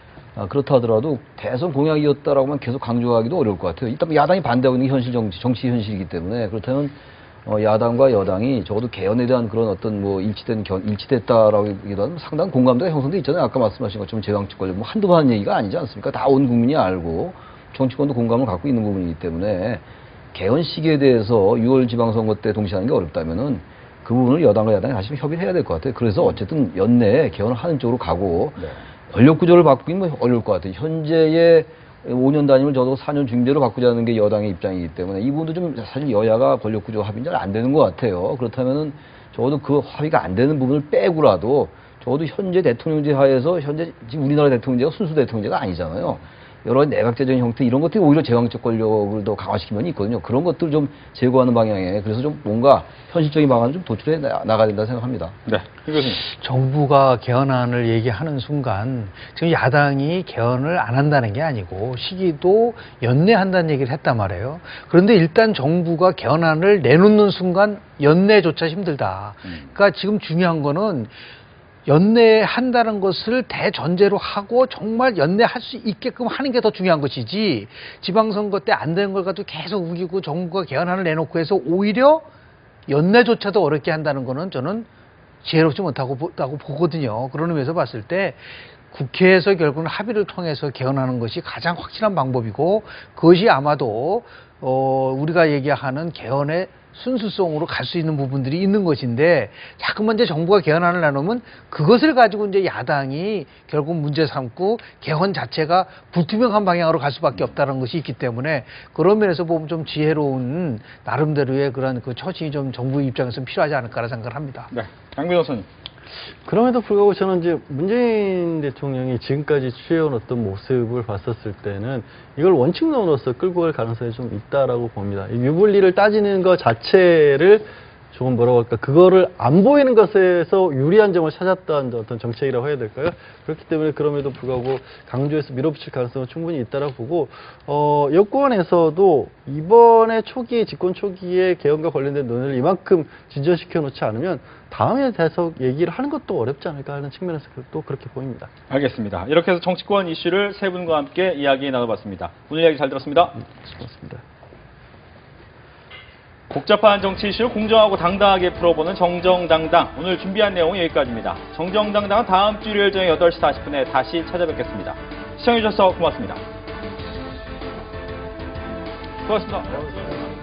그렇다 하더라도 대선 공약이었다라고만 계속 강조하기도 어려울 것 같아요. 일단 야당이 반대하고 있는 게 현실 정치 현실이기 때문에 그렇다면 야당과 여당이 적어도 개헌에 대한 그런 어떤 일치됐다라고 하기도 하면 상당한 공감대가 형성돼 있잖아요. 아까 말씀하신 것처럼 제왕적 권력 한두 번 하는 얘기가 아니지 않습니까? 다 온 국민이 알고 정치권도 공감을 갖고 있는 부분이기 때문에 개헌 시기에 대해서 6월 지방선거 때 동시에 하는 게 어렵다면은 그 부분을 여당과 야당이 다시 협의를 해야 될 것 같아요. 그래서 어쨌든 연내에 개헌을 하는 쪽으로 가고 권력 구조를 바꾸기는 어려울 것 같아요. 현재의 5년 단임을 적어도 4년 중대로 바꾸자는 게 여당의 입장이기 때문에 이 부분도 좀 사실 여야가 권력 구조 합의는 잘 안 되는 것 같아요. 그렇다면은 적어도 그 합의가 안 되는 부분을 빼고라도 적어도 현재 대통령제 하에서 현재 지금 우리나라 대통령제가 순수 대통령제가 아니잖아요. 여러 내각제적인 형태 이런 것들이 오히려 제왕적 권력을 더 강화시키는 면이 있거든요. 그런 것들을 좀 제거하는 방향에 그래서 좀 뭔가 현실적인 방안을 좀 도출해 나가야 된다 생각합니다. 네, 이것은 정부가 개헌안을 얘기하는 순간 지금 야당이 개헌을 안 한다는 게 아니고 시기도 연내한다는 얘기를 했단 말이에요. 그런데 일단 정부가 개헌안을 내놓는 순간 연내조차 힘들다. 그러니까 지금 중요한 거는 연내한다는 것을 대전제로 하고 정말 연내할 수 있게끔 하는 게 더 중요한 것이지 지방선거 때 안 되는 걸 가지고 계속 우기고 정부가 개헌안을 내놓고 해서 오히려 연내조차도 어렵게 한다는 거는 저는 지혜롭지 못하고 보거든요. 그런 의미에서 봤을 때 국회에서 결국은 합의를 통해서 개헌하는 것이 가장 확실한 방법이고 그것이 아마도 우리가 얘기하는 개헌의 순수성으로 갈 수 있는 부분들이 있는 것인데 자꾸만 이제 정부가 개헌안을 내놓으면 그것을 가지고 이제 야당이 결국 문제 삼고 개헌 자체가 불투명한 방향으로 갈 수밖에 없다는 것이 있기 때문에 그런 면에서 보면 좀 지혜로운 나름대로의 그런 그 처신이 좀 정부 입장에서는 필요하지 않을까라는 생각을 합니다. 네, 강 변호사님. 그럼에도 불구하고 저는 이제 문재인 대통령이 지금까지 취해온 어떤 모습을 봤었을 때는 이걸 원칙론으로서 끌고 갈 가능성이 좀 있다라고 봅니다. 이 유불리를 따지는 것 자체를 조금 뭐라고 할까, 그거를 안 보이는 것에서 유리한 점을 찾았던 어떤 정책이라고 해야 될까요? 그렇기 때문에 그럼에도 불구하고 강조해서 밀어붙일 가능성은 충분히 있다라고 보고, 여권에서도 이번에 집권 초기에 개헌과 관련된 논의를 이만큼 진전시켜 놓지 않으면 다음에 대해서 얘기를 하는 것도 어렵지 않을까 하는 측면에서 또 그렇게 보입니다. 알겠습니다. 이렇게 해서 정치권 이슈를 세 분과 함께 이야기 나눠봤습니다. 오늘 이야기 잘 들었습니다. 수고하셨습니다. 복잡한 정치 이슈를 공정하고 당당하게 풀어보는 정정당당. 오늘 준비한 내용은 여기까지입니다. 정정당당은 다음 주 일요일 저녁 8시 40분에 다시 찾아뵙겠습니다. 시청해주셔서 고맙습니다. 수고하셨습니다.